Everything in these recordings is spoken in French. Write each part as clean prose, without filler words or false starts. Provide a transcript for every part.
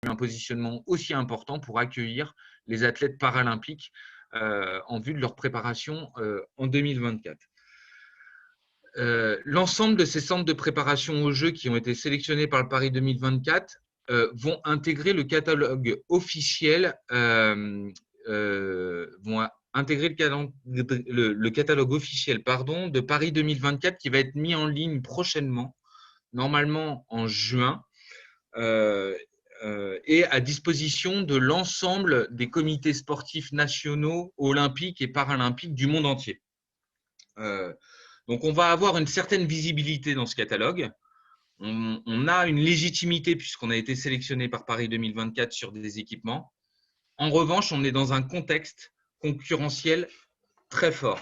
un positionnement aussi important pour accueillir les athlètes paralympiques en vue de leur préparation en 2024. L'ensemble de ces centres de préparation aux Jeux qui ont été sélectionnés par le Paris 2024 vont intégrer le catalogue officiel le catalogue officiel de Paris 2024 qui va être mis en ligne prochainement, normalement en juin, et à disposition de l'ensemble des comités sportifs nationaux, olympiques et paralympiques du monde entier. Donc, on va avoir une certaine visibilité dans ce catalogue. On a une légitimité puisqu'on a été sélectionné par Paris 2024 sur des équipements. En revanche, on est dans un contexte concurrentiel très fort.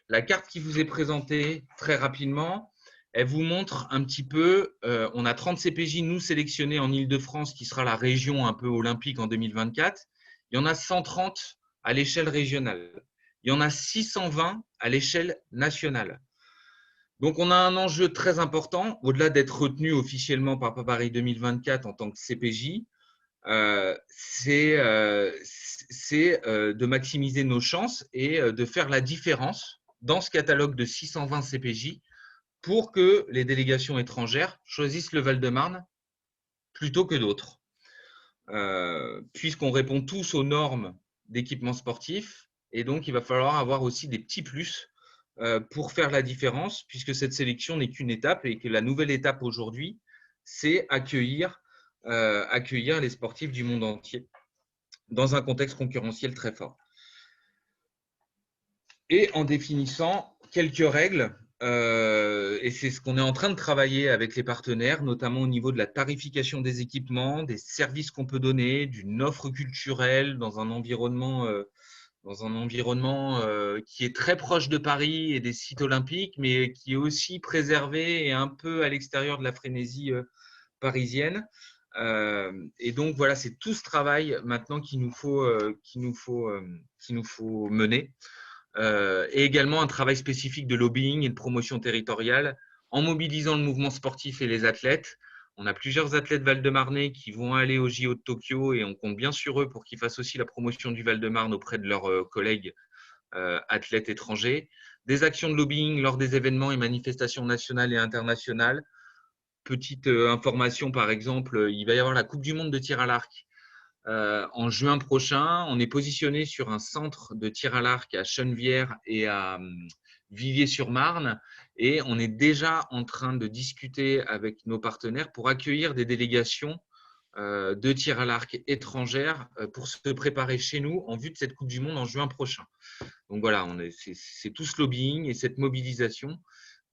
La carte qui vous est présentée très rapidement, elle vous montre un petit peu, on a 30 CPJ, nous, sélectionnés en Île-de-France, qui sera la région un peu olympique en 2024. Il y en a 130 à l'échelle régionale. Il y en a 620 à l'échelle nationale. Donc, on a un enjeu très important, au-delà d'être retenu officiellement par Paris 2024 en tant que CPJ, c'est de maximiser nos chances et de faire la différence dans ce catalogue de 620 CPJ pour que les délégations étrangères choisissent le Val-de-Marne plutôt que d'autres. Puisqu'on répond tous aux normes d'équipement sportif, et donc il va falloir avoir aussi des petits plus pour faire la différence, puisque cette sélection n'est qu'une étape et que la nouvelle étape aujourd'hui, c'est accueillir les sportifs du monde entier dans un contexte concurrentiel très fort. Et en définissant quelques règles, et c'est ce qu'on est en train de travailler avec les partenaires, notamment au niveau de la tarification des équipements, des services qu'on peut donner, d'une offre culturelle dans un environnement qui est très proche de Paris et des sites olympiques, mais qui est aussi préservé et un peu à l'extérieur de la frénésie parisienne. Et donc voilà, c'est tout ce travail maintenant qu'il nous faut mener. Et également un travail spécifique de lobbying et de promotion territoriale en mobilisant le mouvement sportif et les athlètes. On a plusieurs athlètes val-de-marnais qui vont aller au JO de Tokyo et on compte bien sur eux pour qu'ils fassent aussi la promotion du Val-de-Marne auprès de leurs collègues athlètes étrangers. Des actions de lobbying lors des événements et manifestations nationales et internationales. Petite information, par exemple, il va y avoir la Coupe du Monde de tir à l'arc en juin prochain. On est positionné sur un centre de tir à l'arc à Chenevière et à Viviers-sur-Marne et on est déjà en train de discuter avec nos partenaires pour accueillir des délégations de tir à l'arc étrangères pour se préparer chez nous en vue de cette Coupe du Monde en juin prochain. Donc voilà, c'est tout ce lobbying et cette mobilisation.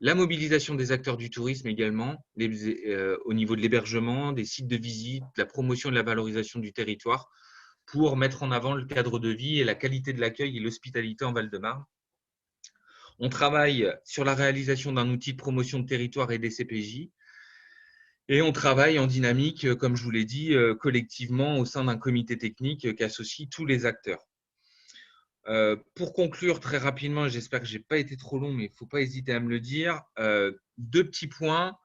La mobilisation des acteurs du tourisme également, au niveau de l'hébergement, des sites de visite, la promotion et de la valorisation du territoire pour mettre en avant le cadre de vie et la qualité de l'accueil et l'hospitalité en Val-de-Marne. On travaille sur la réalisation d'un outil de promotion de territoire et des CPJ. Et on travaille en dynamique, comme je vous l'ai dit, collectivement au sein d'un comité technique qui associe tous les acteurs. Pour conclure très rapidement, j'espère que je n'ai pas été trop long, mais il ne faut pas hésiter à me le dire. Deux petits points.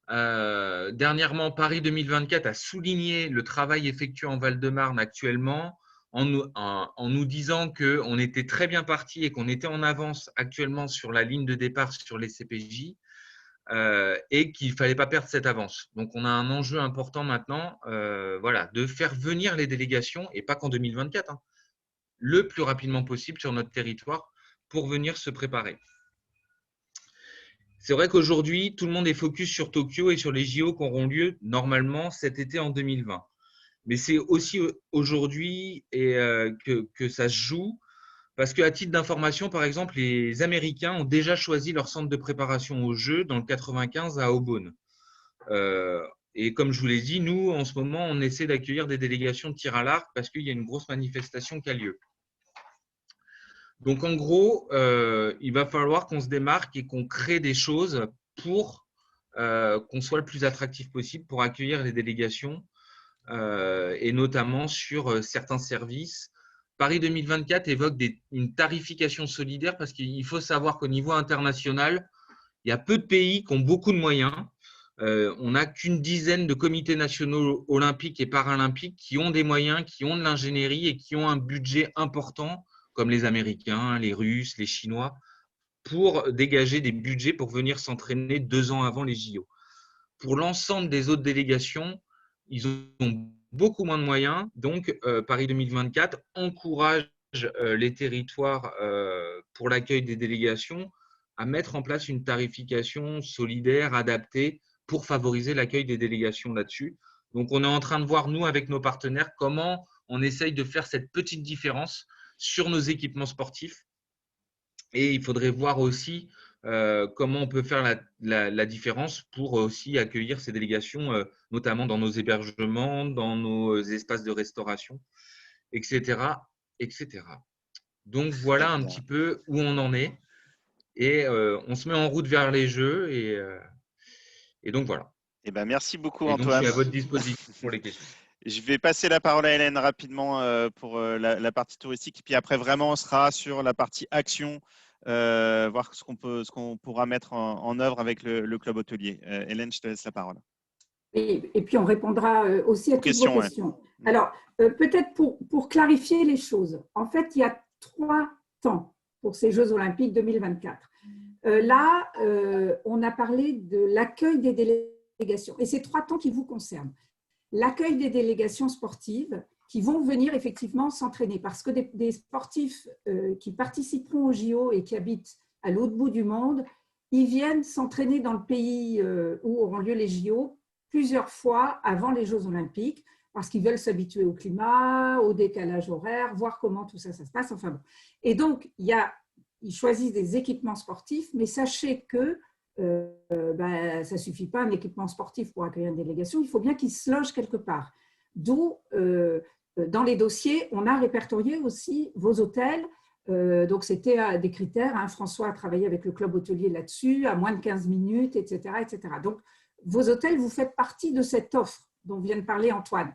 Dernièrement, Paris 2024 a souligné le travail effectué en Val-de-Marne actuellement en nous disant qu'on était très bien parti et qu'on était en avance actuellement sur la ligne de départ sur les CPJ et qu'il ne fallait pas perdre cette avance. Donc, on a un enjeu important maintenant de faire venir les délégations, et pas qu'en 2024, le plus rapidement possible sur notre territoire pour venir se préparer. C'est vrai qu'aujourd'hui, tout le monde est focus sur Tokyo et sur les JO qui auront lieu normalement cet été en 2020. Mais c'est aussi aujourd'hui que ça se joue parce qu'à titre d'information, par exemple, les Américains ont déjà choisi leur centre de préparation aux Jeux dans le 95 à Aubonne. Et comme je vous l'ai dit, nous, en ce moment, on essaie d'accueillir des délégations de tir à l'arc parce qu'il y a une grosse manifestation qui a lieu. Donc, en gros, il va falloir qu'on se démarque et qu'on crée des choses pour qu'on soit le plus attractif possible pour accueillir les délégations et notamment sur certains services. Paris 2024 évoque une tarification solidaire parce qu'il faut savoir qu'au niveau international, il y a peu de pays qui ont beaucoup de moyens. On n'a qu'une dizaine de comités nationaux olympiques et paralympiques qui ont des moyens, qui ont de l'ingénierie et qui ont un budget important, comme les Américains, les Russes, les Chinois, pour dégager des budgets pour venir s'entraîner 2 ans avant les JO. Pour l'ensemble des autres délégations, ils ont beaucoup moins de moyens. Donc, Paris 2024 encourage les territoires pour l'accueil des délégations à mettre en place une tarification solidaire, adaptée, pour favoriser l'accueil des délégations là-dessus. Donc, on est en train de voir, nous, avec nos partenaires, comment on essaye de faire cette petite différence sur nos équipements sportifs. Et il faudrait voir aussi comment on peut faire la différence pour aussi accueillir ces délégations, notamment dans nos hébergements, dans nos espaces de restauration, etc. etc. Donc, voilà un petit peu où on en est. Et on se met en route vers les Jeux. Et donc, voilà. Eh ben, merci beaucoup, Et donc, je suis Antoine. à votre disposition pour les questions. Je vais passer la parole à Hélène rapidement pour la partie touristique. Puis après, vraiment, on sera sur la partie action, voir ce qu'on pourra mettre en œuvre avec le club hôtelier. Hélène, je te laisse la parole. Et puis, on répondra aussi à toutes vos questions. Ouais. Alors, peut-être pour clarifier les choses, en fait, il y a 3 temps pour ces Jeux olympiques 2024. Là, on a parlé de l'accueil des délégations. Et c'est 3 temps qui vous concernent. L'accueil des délégations sportives qui vont venir effectivement s'entraîner parce que des sportifs qui participeront au JO et qui habitent à l'autre bout du monde, ils viennent s'entraîner dans le pays où auront lieu les JO plusieurs fois avant les Jeux olympiques parce qu'ils veulent s'habituer au climat, au décalage horaire, voir comment tout ça se passe. Enfin bon. Et donc, ils choisissent des équipements sportifs, mais sachez que ça ne suffit pas un équipement sportif pour accueillir une délégation, il faut bien qu'ils se logent quelque part. D'où, dans les dossiers, on a répertorié aussi vos hôtels. Donc, c'était des critères. Hein. François a travaillé avec le club hôtelier là-dessus, à moins de 15 minutes, etc., etc. Donc, vos hôtels, vous faites partie de cette offre dont vient de parler Antoine.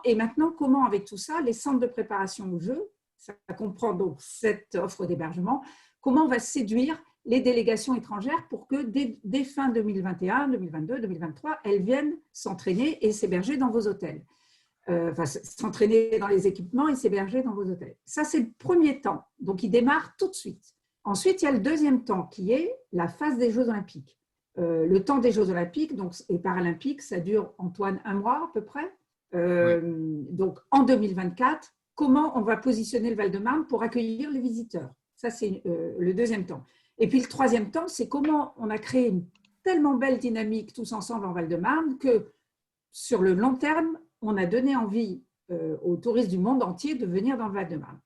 Et maintenant, comment, avec tout ça, les centres de préparation au jeu, ça comprend donc cette offre d'hébergement, comment on va séduire les délégations étrangères pour que dès fin 2021, 2022, 2023, elles viennent s'entraîner et s'héberger dans vos hôtels. S'entraîner dans les équipements et s'héberger dans vos hôtels. Ça, c'est le premier temps. Donc, il démarre tout de suite. Ensuite, il y a le deuxième temps qui est la phase des Jeux olympiques. Le temps des Jeux olympiques et paralympiques, ça dure, Antoine, 1 mois à peu près. Oui. Donc, en 2024, comment on va positionner le Val-de-Marne pour accueillir les visiteurs? Ça, c'est le deuxième temps. Et puis, le troisième temps, c'est comment on a créé une tellement belle dynamique tous ensemble en Val-de-Marne que, sur le long terme, on a donné envie aux touristes du monde entier de venir dans le Val-de-Marne.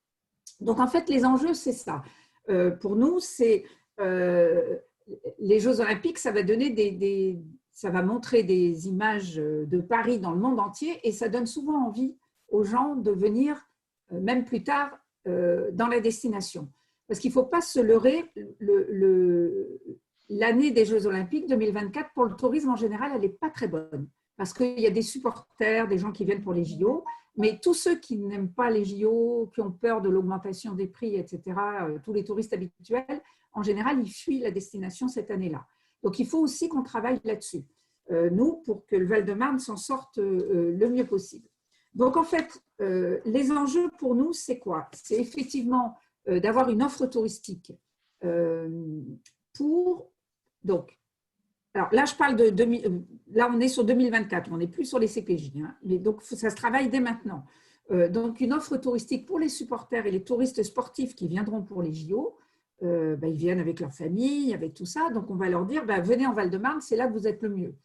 Donc, en fait, les enjeux, c'est ça. Pour nous, c'est les Jeux olympiques, ça va donner ça va montrer des images de Paris dans le monde entier et ça donne souvent envie aux gens de venir, même plus tard, dans la destination. Parce qu'il ne faut pas se leurrer, l'année des Jeux olympiques 2024, pour le tourisme en général, elle n'est pas très bonne. Parce qu'il y a des supporters, des gens qui viennent pour les JO, mais tous ceux qui n'aiment pas les JO, qui ont peur de l'augmentation des prix, etc., tous les touristes habituels, en général, ils fuient la destination cette année-là. Donc, il faut aussi qu'on travaille là-dessus, nous, pour que le Val-de-Marne s'en sorte le mieux possible. Donc, en fait, les enjeux pour nous, c'est quoi? C'est effectivement d'avoir une offre touristique donc, alors là, je parle là, on est sur 2024, on n'est plus sur les CPJ, hein, mais donc ça se travaille dès maintenant. Donc, une offre touristique pour les supporters et les touristes sportifs qui viendront pour les JO, ils viennent avec leur famille, avec tout ça, donc on va leur dire, venez en Val-de-Marne, c'est là que vous êtes le mieux.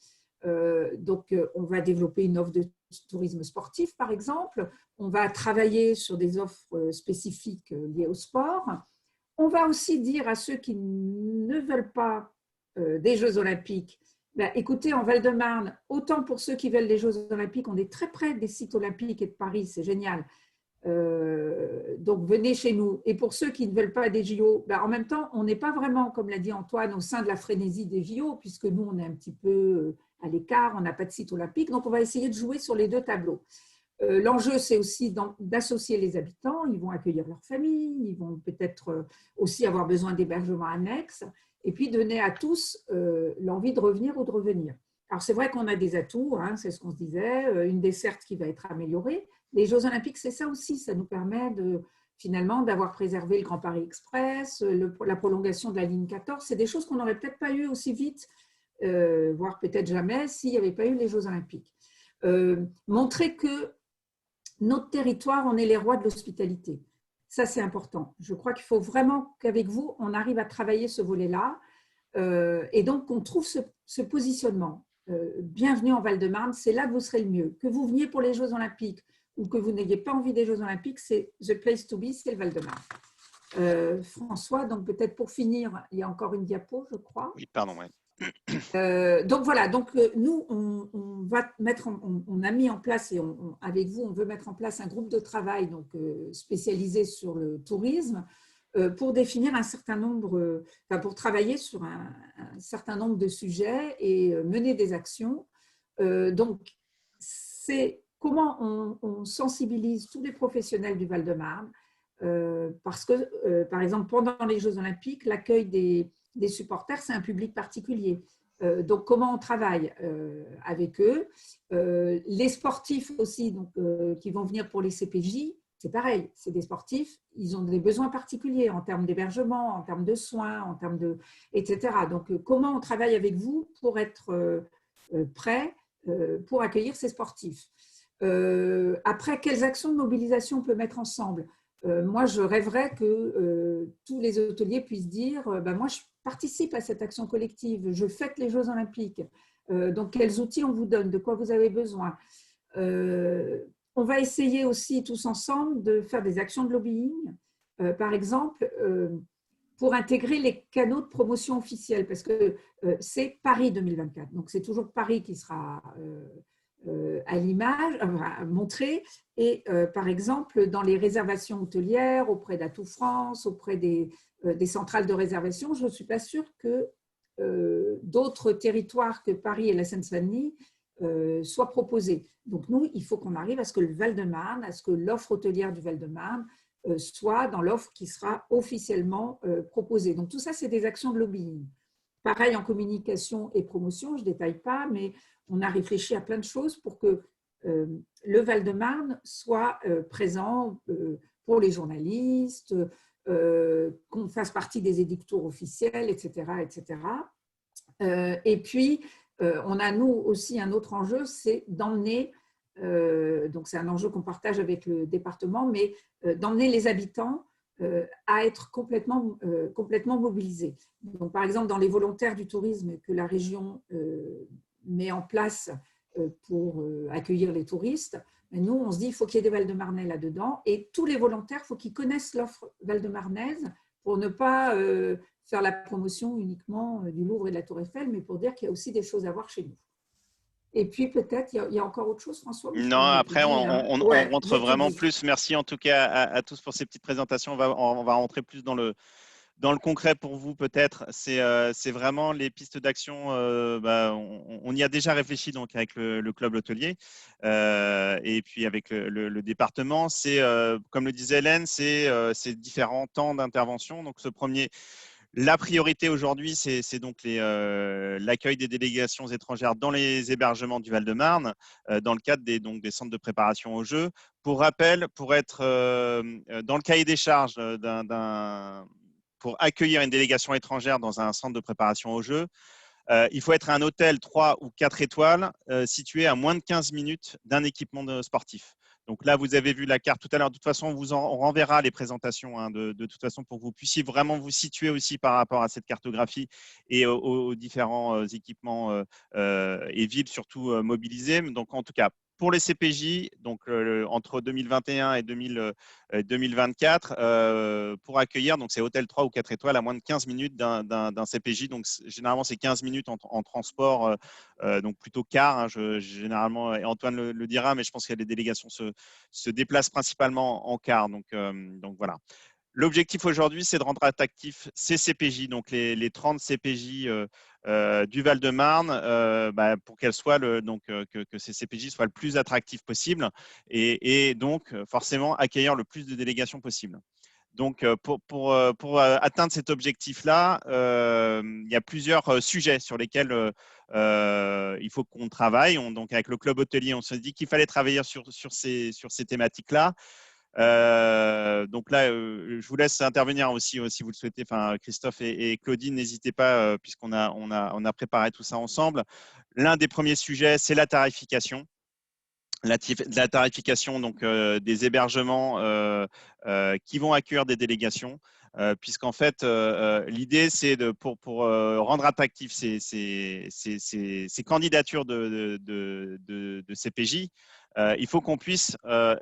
Donc, on va développer une offre de tourisme sportif, par exemple. On va travailler sur des offres spécifiques liées au sport. On va aussi dire à ceux qui ne veulent pas des Jeux olympiques, écoutez, en Val-de-Marne, autant pour ceux qui veulent les Jeux olympiques, on est très près des sites olympiques et de Paris, c'est génial. Donc, venez chez nous. Et pour ceux qui ne veulent pas des JO, en même temps, on n'est pas vraiment, comme l'a dit Antoine, au sein de la frénésie des JO, puisque nous, on est un petit peu à l'écart, on n'a pas de site olympique. Donc, on va essayer de jouer sur les 2 tableaux. L'enjeu, c'est aussi d'associer les habitants. Ils vont accueillir leur famille, ils vont peut-être aussi avoir besoin d'hébergements annexes, et puis donner à tous l'envie de revenir ou de revenir. Alors, c'est vrai qu'on a des atouts, hein, c'est ce qu'on se disait, une desserte qui va être améliorée. Les Jeux Olympiques, c'est ça aussi, ça nous permet finalement d'avoir préservé le Grand Paris Express, la prolongation de la ligne 14. C'est des choses qu'on n'aurait peut-être pas eues aussi vite, voire peut-être jamais, s'il n'y avait pas eu les Jeux Olympiques. Montrer que notre territoire, on est les rois de l'hospitalité. Ça, c'est important. Je crois qu'il faut vraiment qu'avec vous, on arrive à travailler ce volet-là et donc qu'on trouve ce positionnement. Bienvenue en Val-de-Marne, c'est là que vous serez le mieux. Que vous veniez pour les Jeux Olympiques ou que vous n'ayez pas envie des Jeux Olympiques, c'est the place to be, c'est le Val-de-Marne. François, donc peut-être pour finir, il y a encore une diapo, je crois. Oui, pardon. Ouais. Donc voilà, donc nous, on a mis en place, et avec vous, on veut mettre en place un groupe de travail donc, spécialisé sur le tourisme pour définir un certain nombre, pour travailler sur un certain nombre de sujets et mener des actions. Donc, c'est comment on sensibilise tous les professionnels du Val-de-Marne parce que, par exemple, pendant les Jeux Olympiques, l'accueil des supporters, c'est un public particulier. Donc, comment on travaille avec eux. Les sportifs aussi, donc, qui vont venir pour les CPJ, c'est pareil, c'est des sportifs, ils ont des besoins particuliers en termes d'hébergement, en termes de soins, en termes de, etc. Donc, comment on travaille avec vous pour être prêt pour accueillir ces sportifs. Après, quelles actions de mobilisation on peut mettre ensemble? Moi, je rêverais que tous les hôteliers puissent dire moi, je participe à cette action collective, je fête les Jeux Olympiques. Donc, quels outils on vous donne, de quoi vous avez besoin? On va essayer aussi tous ensemble de faire des actions de lobbying, par exemple, pour intégrer les canaux de promotion officiels, parce que c'est Paris 2024. Donc, c'est toujours Paris qui sera à l'image, montré. Et par exemple, dans les réservations hôtelières, auprès d'Atout France, auprès des centrales de réservation, je ne suis pas sûre que d'autres territoires que Paris et la Seine-Saint-Denis soient proposés. Donc nous, il faut qu'on arrive à ce que le Val-de-Marne, à ce que l'offre hôtelière du Val-de-Marne soit dans l'offre qui sera officiellement proposée. Donc tout ça, c'est des actions de lobbying. Pareil en communication et promotion, je ne détaille pas, mais on a réfléchi à plein de choses pour que le Val-de-Marne soit présent pour les journalistes, qu'on fasse partie des édictoires officiels, etc. etc. Et puis, on a nous aussi un autre enjeu, c'est d'emmener, donc c'est un enjeu qu'on partage avec le département, mais d'emmener les habitants à être complètement mobilisés. Donc, par exemple, dans les volontaires du tourisme que la région met en place pour accueillir les touristes, nous, on se dit qu'il faut qu'il y ait des Val-de-Marnais là-dedans et tous les volontaires, il faut qu'ils connaissent l'offre val-de-marnaise pour ne pas faire la promotion uniquement du Louvre et de la Tour Eiffel, mais pour dire qu'il y a aussi des choses à voir chez nous. Et puis peut-être, il y a encore autre chose, François? Non, après, on rentre vraiment plus. Merci en tout cas à tous pour ces petites présentations. On va rentrer plus dans le concret pour vous peut-être. C'est vraiment les pistes d'action. On y a déjà réfléchi donc avec le club hôtelier et puis avec le département. C'est comme le disait Hélène, c'est différents temps d'intervention. Donc ce premier. La priorité aujourd'hui, c'est donc l'accueil des délégations étrangères dans les hébergements du Val-de-Marne, dans le cadre des centres de préparation aux Jeux. Pour rappel, pour être dans le cahier des charges pour accueillir une délégation étrangère dans un centre de préparation aux Jeux, il faut être un hôtel 3 ou 4 étoiles situé à moins de 15 minutes d'un équipement sportif. Donc là, vous avez vu la carte tout à l'heure. De toute façon, on renverra les présentations de toute façon pour que vous puissiez vraiment vous situer aussi par rapport à cette cartographie et aux différents équipements et villes surtout mobilisées. Donc en tout cas, pour les CPJ, donc entre 2021 et 2024, pour accueillir, donc c'est hôtel 3 ou 4 étoiles à moins de 15 minutes d'un CPJ. Donc généralement, c'est 15 minutes en transport, donc plutôt car. Hein, généralement, et Antoine le dira, mais je pense que les délégations se déplacent principalement en car. Donc voilà. L'objectif aujourd'hui, c'est de rendre attractifs ces CPJ, donc les 30 CPJ du Val-de-Marne, pour qu'elles soient que ces CPJ soient le plus attractifs possible et donc forcément accueillir le plus de délégations possible. Donc, pour atteindre cet objectif-là, il y a plusieurs sujets sur lesquels il faut qu'on travaille. Donc, avec le club hôtelier, on s'est dit qu'il fallait travailler sur ces thématiques-là. Donc là, je vous laisse intervenir aussi si vous le souhaitez. Enfin, Christophe et Claudine, n'hésitez pas, puisqu'on a préparé tout ça ensemble. L'un des premiers sujets, c'est la tarification. La tarification donc, des hébergements qui vont accueillir des délégations, puisqu'en fait, l'idée, c'est pour rendre attractifs ces candidatures de CPJ, il faut qu'on puisse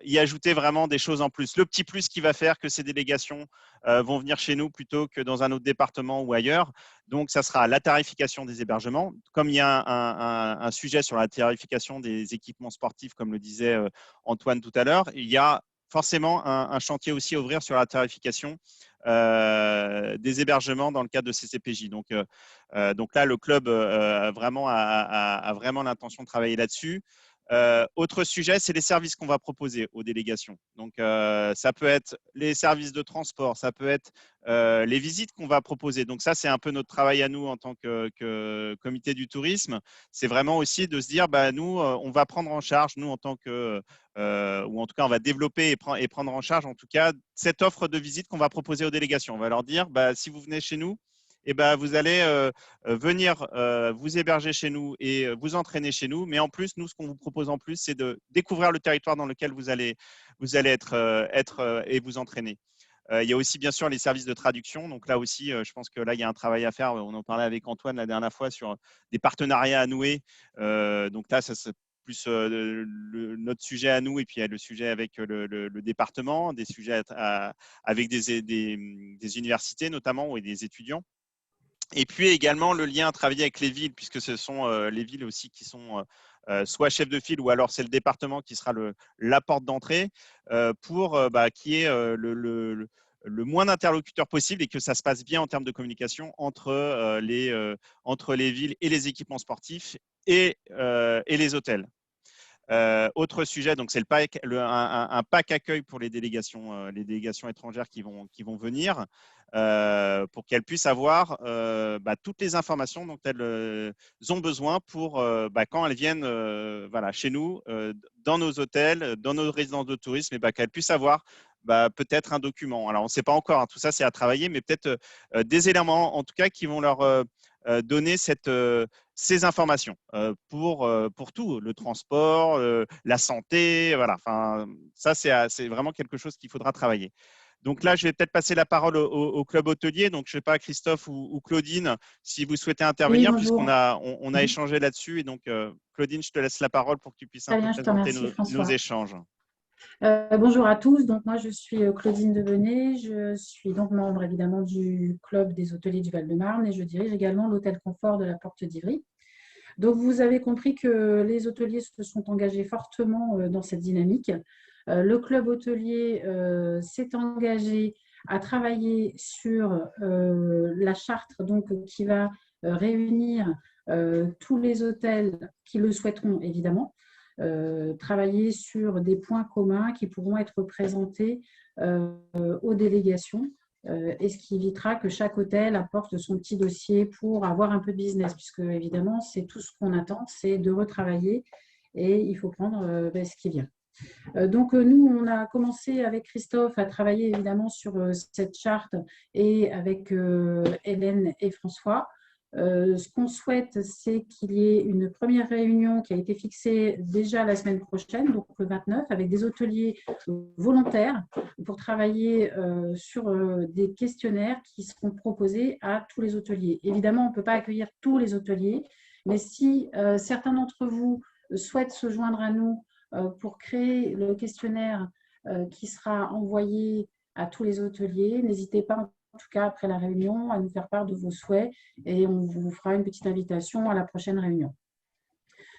y ajouter vraiment des choses en plus. Le petit plus qui va faire que ces délégations vont venir chez nous plutôt que dans un autre département ou ailleurs. Donc, ça sera la tarification des hébergements. Comme il y a un sujet sur la tarification des équipements sportifs, comme le disait Antoine tout à l'heure, il y a forcément un chantier aussi à ouvrir sur la tarification des hébergements dans le cadre de ces CPJ. Donc là, le club a vraiment l'intention de travailler là-dessus. Autre sujet, c'est les services qu'on va proposer aux délégations. Donc, ça peut être les services de transport, ça peut être les visites qu'on va proposer. Donc, ça, c'est un peu notre travail à nous en tant que comité du tourisme. C'est vraiment aussi de se dire, nous, on va prendre en charge, nous, en tant que, ou en tout cas, on va développer et prendre en charge, en tout cas, cette offre de visite qu'on va proposer aux délégations. On va leur dire, si vous venez chez nous, vous allez venir vous héberger chez nous et vous entraîner chez nous. Mais en plus, nous, ce qu'on vous propose en plus, c'est de découvrir le territoire dans lequel vous allez être et vous entraîner. Il y a aussi, bien sûr, les services de traduction. Donc là aussi, je pense que là, il y a un travail à faire. On en parlait avec Antoine la dernière fois sur des partenariats à nouer. Donc là, ça c'est plus notre sujet à nous et puis il y a le sujet avec le département, des sujets avec des universités notamment et des étudiants. Et puis également le lien à travailler avec les villes, puisque ce sont les villes aussi qui sont soit chefs de file ou alors c'est le département qui sera la porte d'entrée pour qu'il y ait le moins d'interlocuteurs possible et que ça se passe bien en termes de communication entre les villes et les équipements sportifs et les hôtels. Autre sujet, donc c'est un pack accueil pour les délégations étrangères qui vont venir pour qu'elles puissent avoir toutes les informations dont elles ont besoin pour quand elles viennent chez nous, dans nos hôtels, dans nos résidences de tourisme, qu'elles puissent avoir peut-être un document. Alors on ne sait pas encore, hein, tout ça c'est à travailler, mais peut-être des éléments en tout cas qui vont leur donner ces informations pour tout, le transport, la santé, voilà. Enfin, ça, c'est vraiment quelque chose qu'il faudra travailler. Donc là, je vais peut-être passer la parole au club hôtelier. Donc, je ne sais pas, Christophe ou Claudine, si vous souhaitez intervenir, oui, puisqu'on a échangé là-dessus. Et donc, Claudine, je te laisse la parole pour que tu puisses un peu présenter nos échanges. Bonjour à tous. Donc, moi, je suis Claudine Devenay. Je suis donc membre, évidemment, du club des hôteliers du Val-de-Marne et je dirige également l'hôtel Confort de la Porte d'Ivry. Donc, vous avez compris que les hôteliers se sont engagés fortement dans cette dynamique. Le club hôtelier s'est engagé à travailler sur la charte donc, qui va réunir tous les hôtels qui le souhaiteront, évidemment. Travailler sur des points communs qui pourront être présentés aux délégations et ce qui évitera que chaque hôtel apporte son petit dossier pour avoir un peu de business, puisque évidemment, c'est tout ce qu'on attend, c'est de retravailler et il faut prendre ce qui vient. Donc, nous, on a commencé avec Christophe à travailler évidemment sur cette charte et avec Hélène et François. Ce qu'on souhaite, c'est qu'il y ait une première réunion qui a été fixée déjà la semaine prochaine, donc le 29, avec des hôteliers volontaires pour travailler sur des questionnaires qui seront proposés à tous les hôteliers. Évidemment, on ne peut pas accueillir tous les hôteliers, mais si certains d'entre vous souhaitent se joindre à nous pour créer le questionnaire qui sera envoyé à tous les hôteliers, n'hésitez pas en tout cas après la réunion, à nous faire part de vos souhaits et on vous fera une petite invitation à la prochaine réunion.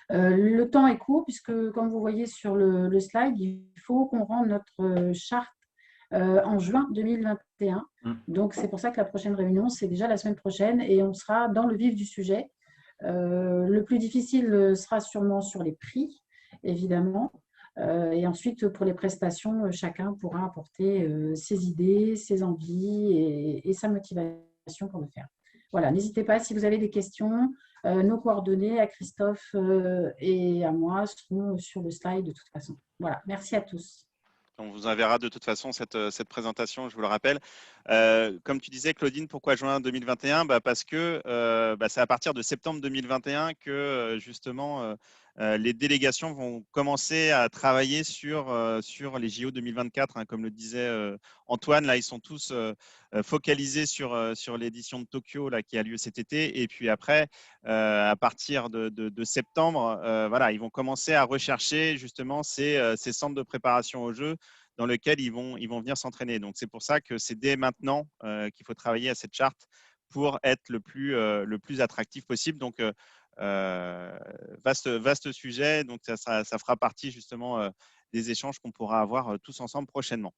Le temps est court puisque, comme vous voyez sur le slide, il faut qu'on rende notre charte en juin 2021. Donc, c'est pour ça que la prochaine réunion, c'est déjà la semaine prochaine et on sera dans le vif du sujet. Le plus difficile sera sûrement sur les prix, évidemment. Et ensuite, pour les prestations, chacun pourra apporter ses idées, ses envies et sa motivation pour le faire. Voilà, n'hésitez pas, si vous avez des questions, nos coordonnées à Christophe et à moi seront sur le slide de toute façon. Voilà, merci à tous. On vous enverra de toute façon cette présentation, je vous le rappelle. Comme tu disais, Claudine, pourquoi juin 2021 ? Parce que c'est à partir de septembre 2021 que justement les délégations vont commencer à travailler sur les JO 2024. Comme le disait Antoine, là, ils sont tous focalisés sur l'édition de Tokyo là, qui a lieu cet été. Et puis après, à partir de septembre, voilà, ils vont commencer à rechercher justement ces centres de préparation aux Jeux dans lesquels ils vont venir s'entraîner. Donc, c'est pour ça que c'est dès maintenant qu'il faut travailler à cette charte pour être le plus attractif possible. Donc, vaste sujet. Donc, ça fera partie justement des échanges qu'on pourra avoir tous ensemble prochainement.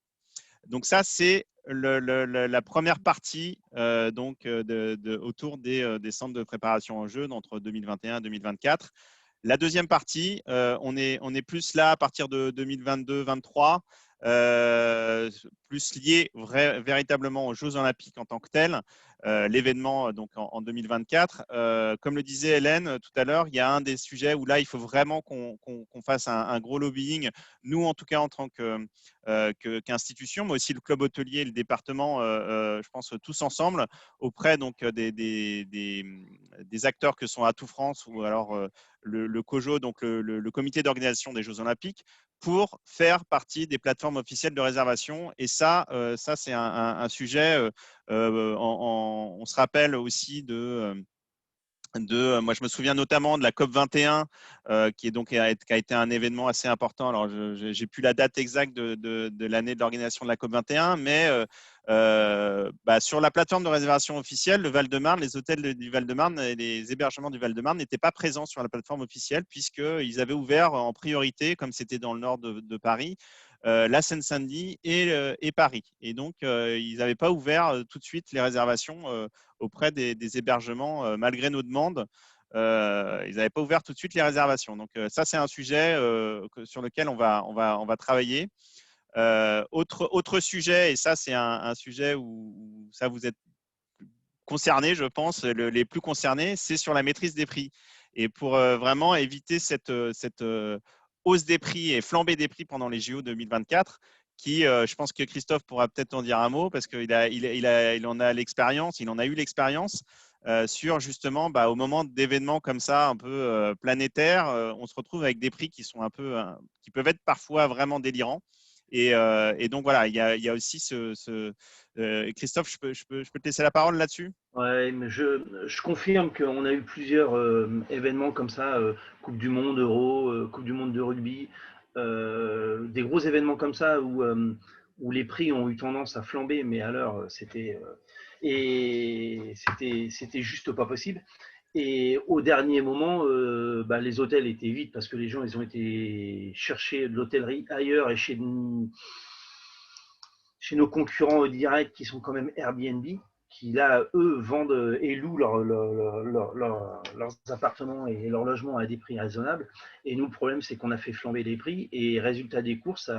Donc, ça, c'est la première partie autour des centres de préparation aux Jeux entre 2021 et 2024. La deuxième partie, on est plus là à partir de 2022-2023. Plus lié véritablement aux Jeux Olympiques en tant que tels, l'événement donc en 2024. Comme le disait Hélène tout à l'heure, il y a un des sujets où là il faut vraiment qu'on fasse un gros lobbying, nous en tout cas en tant qu'institution, mais aussi le club hôtelier et le département, je pense tous ensemble, auprès donc des acteurs que sont Atout France ou alors le COJO, donc le comité d'organisation des Jeux Olympiques, pour faire partie des plateformes officielles de réservation. Et ça c'est un sujet, on se rappelle aussi moi je me souviens notamment de la COP 21 qui a été un événement assez important. Alors j'ai plus la date exacte de l'année de l'organisation de la COP 21, mais sur la plateforme de réservation officielle, le Val-de-Marne, les hôtels du Val-de-Marne et les hébergements du Val-de-Marne n'étaient pas présents sur la plateforme officielle puisqu'ils avaient ouvert en priorité, comme c'était dans le nord de Paris, la Seine-Saint-Denis et Paris. Et donc, ils n'avaient pas ouvert tout de suite les réservations auprès des hébergements, malgré nos demandes. Ils n'avaient pas ouvert tout de suite les réservations. Donc, ça, c'est un sujet sur lequel on va travailler. Autre sujet, et ça, c'est un sujet où ça vous êtes concernés, je pense, les plus concernés, c'est sur la maîtrise des prix. Et pour vraiment éviter cette hausse des prix et flambée des prix pendant les JO 2024, qui, je pense que Christophe pourra peut-être en dire un mot parce qu'il en a l'expérience, il en a eu l'expérience sur justement au moment d'événements comme ça un peu planétaires, on se retrouve avec des prix qui sont qui peuvent être parfois vraiment délirants. Et donc voilà, il y a aussi Christophe, je peux te laisser la parole là-dessus. Ouais, mais je confirme qu'on a eu plusieurs événements comme ça, Coupe du Monde, Euro, Coupe du Monde de rugby, des gros événements comme ça où les prix ont eu tendance à flamber, mais alors c'était juste pas possible. Et au dernier moment, les hôtels étaient vides parce que les gens ils ont été chercher de l'hôtellerie ailleurs et chez nos concurrents directs qui sont quand même Airbnb, qui là, eux, vendent et louent leurs appartements et leurs logements à des prix raisonnables. Et nous, le problème, c'est qu'on a fait flamber les prix. Et résultat des courses,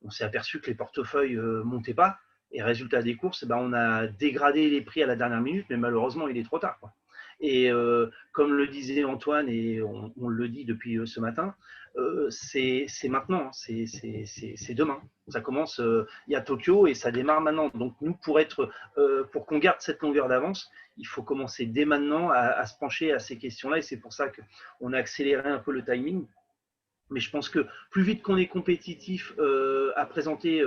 on s'est aperçu que les portefeuilles ne montaient pas. Et résultat des courses, on a dégradé les prix à la dernière minute, mais malheureusement, il est trop tard, quoi. Et comme le disait Antoine, et on le dit depuis ce matin, c'est maintenant, c'est demain. Ça commence, il y a Tokyo et ça démarre maintenant. Donc nous, pour qu'on garde cette longueur d'avance, il faut commencer dès maintenant à se pencher à ces questions-là. Et c'est pour ça qu'on a accéléré un peu le timing. Mais je pense que plus vite qu'on est compétitif à présenter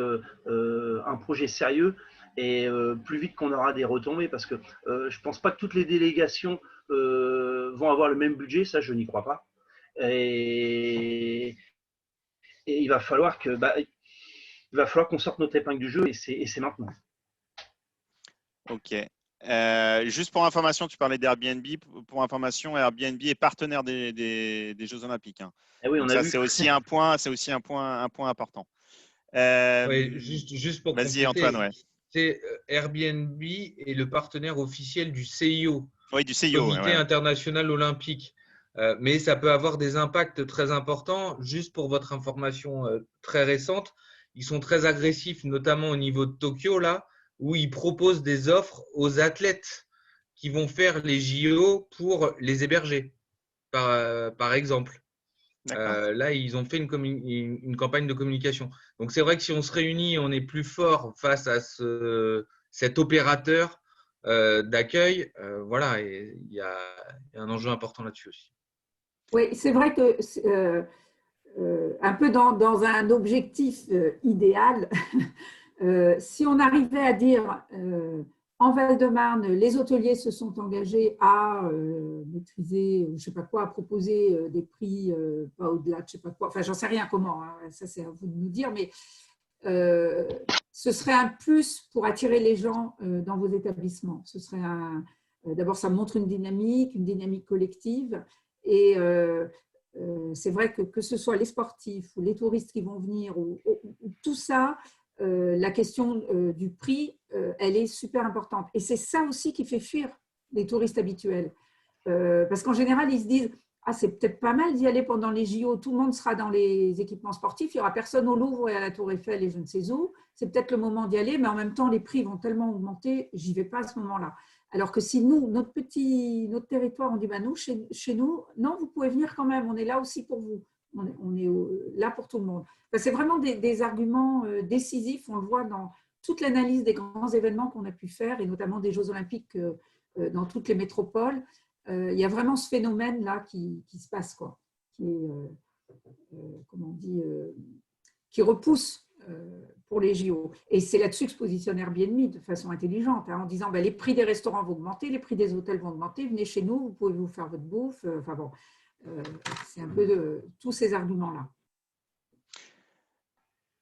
un projet sérieux, et plus vite qu'on aura des retombées, parce que je ne pense pas que toutes les délégations vont avoir le même budget, ça je n'y crois pas. Et il va falloir qu'on sorte notre épingle du jeu, et c'est maintenant. Ok. Juste pour information, tu parlais d'Airbnb. Pour information, Airbnb est partenaire des Jeux Olympiques. Et oui, ça, c'est aussi un point important. Ouais, juste pour vas-y, compléter, Antoine. Ouais. C'est Airbnb est le partenaire officiel du CIO, Oui, du CIO, Comité international olympique. Mais ça peut avoir des impacts très importants. Juste pour votre information très récente, ils sont très agressifs, notamment au niveau de Tokyo, là, où ils proposent des offres aux athlètes qui vont faire les JO pour les héberger, par exemple. D'accord. Là, ils ont fait une campagne de communication. Donc, c'est vrai que si on se réunit, on est plus fort face à cet opérateur d'accueil. Voilà, et il y a un enjeu important là-dessus aussi. Oui, c'est vrai que un peu dans un objectif idéal, si on arrivait à dire en Val-de-Marne, les hôteliers se sont engagés à maîtriser, je ne sais pas quoi, à proposer des prix pas au-delà de je ne sais pas quoi, enfin j'en sais rien comment, hein, ça c'est à vous de nous dire, mais ce serait un plus pour attirer les gens dans vos établissements. Ce serait d'abord, ça montre une dynamique collective. Et c'est vrai que ce soit les sportifs ou les touristes qui vont venir, ou tout ça, la question du prix, elle est super importante. Et c'est ça aussi qui fait fuir les touristes habituels. Parce qu'en général, ils se disent ah, c'est peut-être pas mal d'y aller pendant les JO, tout le monde sera dans les équipements sportifs, il n'y aura personne au Louvre et à la Tour Eiffel et je ne sais où, c'est peut-être le moment d'y aller, mais en même temps, les prix vont tellement augmenter, j'y vais pas à ce moment-là. Alors que si nous, notre territoire, on dit bah, nous, chez nous, non, vous pouvez venir quand même, on est là aussi pour vous, on est là pour tout le monde. Enfin, c'est vraiment des arguments décisifs, on le voit dans toute l'analyse des grands événements qu'on a pu faire, et notamment des Jeux Olympiques dans toutes les métropoles. Il y a vraiment ce phénomène-là qui se passe, quoi, qui est, comment on dit, qui repousse pour les JO. Et c'est là-dessus que se positionne Airbnb de façon intelligente, hein, en disant ben, les prix des restaurants vont augmenter, les prix des hôtels vont augmenter, venez chez nous, vous pouvez vous faire votre bouffe. Enfin bon, c'est un peu tous ces arguments-là.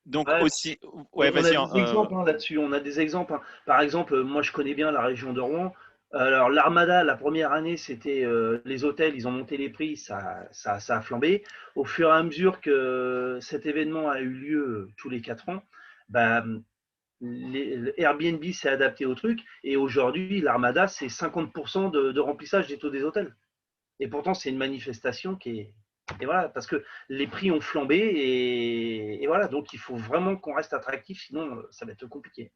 Donc Ouais, aussi, on ouais, a vas-y. des exemples là-dessus. On a des exemples. Par exemple, moi, je connais bien la région de Rouen. Alors, l'Armada, la première année, c'était les hôtels, ils ont monté les prix, ça a flambé. Au fur et à mesure que cet événement a eu lieu tous les 4 ans, bah, Airbnb s'est adapté au truc. Et aujourd'hui, l'Armada, c'est 50% de remplissage des taux des hôtels. Et pourtant, c'est une manifestation qui est. Et voilà, parce que les prix ont flambé et voilà, donc il faut vraiment qu'on reste attractif, sinon ça va être compliqué.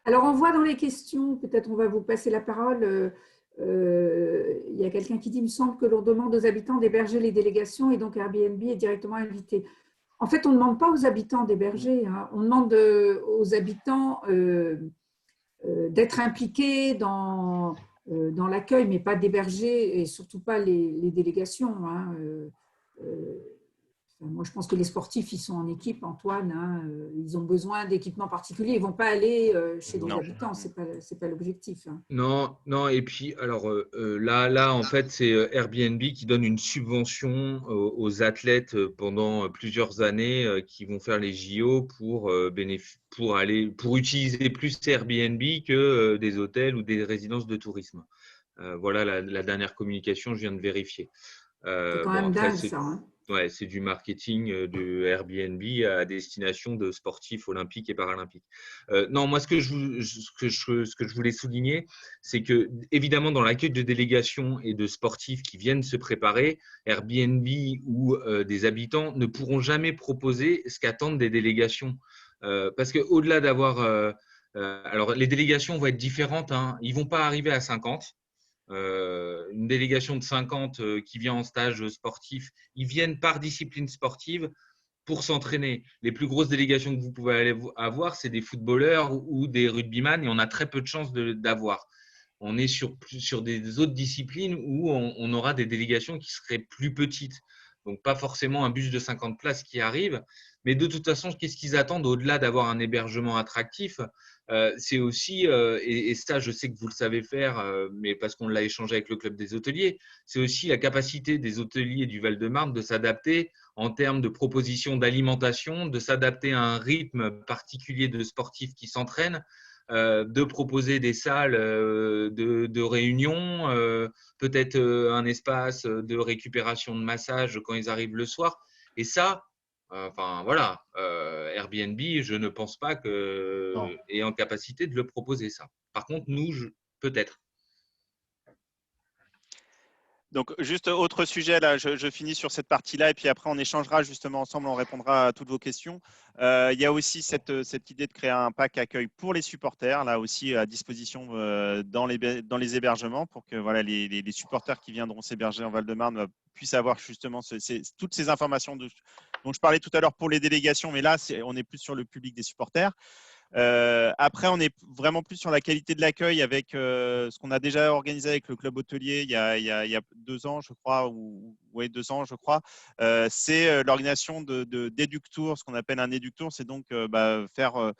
Alors, on voit dans les questions, peut-être on va vous passer la parole, il y a quelqu'un qui dit, il me semble que l'on demande aux habitants d'héberger les délégations et donc Airbnb est directement invité. En fait, on ne demande pas aux habitants d'héberger, hein. On demande aux habitants d'être impliqués dans l'accueil, mais pas d'héberger et surtout pas les délégations, hein. Moi, je pense que les sportifs, ils sont en équipe, Antoine, hein, ils ont besoin d'équipements particuliers, ils ne vont pas aller chez les Non. habitants, ce n'est pas l'objectif, hein. Non, non, et puis alors là, en fait, c'est Airbnb qui donne une subvention aux athlètes pendant plusieurs années qui vont faire les JO pour utiliser plus Airbnb que des hôtels ou des résidences de tourisme. Voilà la dernière communication, je viens de vérifier. C'est quand Bon, même après, dingue, ça, hein. ouais, c'est du marketing de Airbnb à destination de sportifs olympiques et paralympiques. Non, moi, ce que je voulais souligner, c'est que, évidemment, dans l'accueil de délégations et de sportifs qui viennent se préparer, Airbnb ou des habitants ne pourront jamais proposer ce qu'attendent des délégations. Parce qu'au-delà d'avoir… alors, les délégations vont être différentes, hein. Ils ne vont pas arriver à 50. Une délégation de 50 qui vient en stage sportif, ils viennent par discipline sportive pour s'entraîner. Les plus grosses délégations que vous pouvez aller avoir, c'est des footballeurs ou des rugbyman et on a très peu de chances d'avoir. On est sur des autres disciplines où on aura des délégations qui seraient plus petites. Donc, pas forcément un bus de 50 places qui arrive. Mais de toute façon, qu'est-ce qu'ils attendent au-delà d'avoir un hébergement attractif? C'est aussi, et ça, je sais que vous le savez faire, mais parce qu'on l'a échangé avec le club des hôteliers, c'est aussi la capacité des hôteliers du Val-de-Marne de s'adapter en termes de propositions d'alimentation, de s'adapter à un rythme particulier de sportifs qui s'entraînent, de proposer des salles de réunion, peut-être un espace de récupération de massage quand ils arrivent le soir. Et ça, enfin voilà, Airbnb, je ne pense pas que est en capacité de le proposer ça. Par contre, nous, peut-être. Donc, juste autre sujet, là, je finis sur cette partie-là et puis après, on échangera justement ensemble, on répondra à toutes vos questions. Il y a aussi cette idée de créer un pack accueil pour les supporters, là aussi à disposition dans les hébergements pour que voilà, les supporters qui viendront s'héberger en Val-de-Marne puissent avoir justement toutes ces informations dont je parlais tout à l'heure pour les délégations, mais là, on est plus sur le public des supporters. Après, on est vraiment plus sur la qualité de l'accueil avec ce qu'on a déjà organisé avec le club hôtelier il y a 2 ans, je crois, ou 2 ans, je crois. C'est l'organisation d'Eductour, ce qu'on appelle un Eductour, c'est donc faire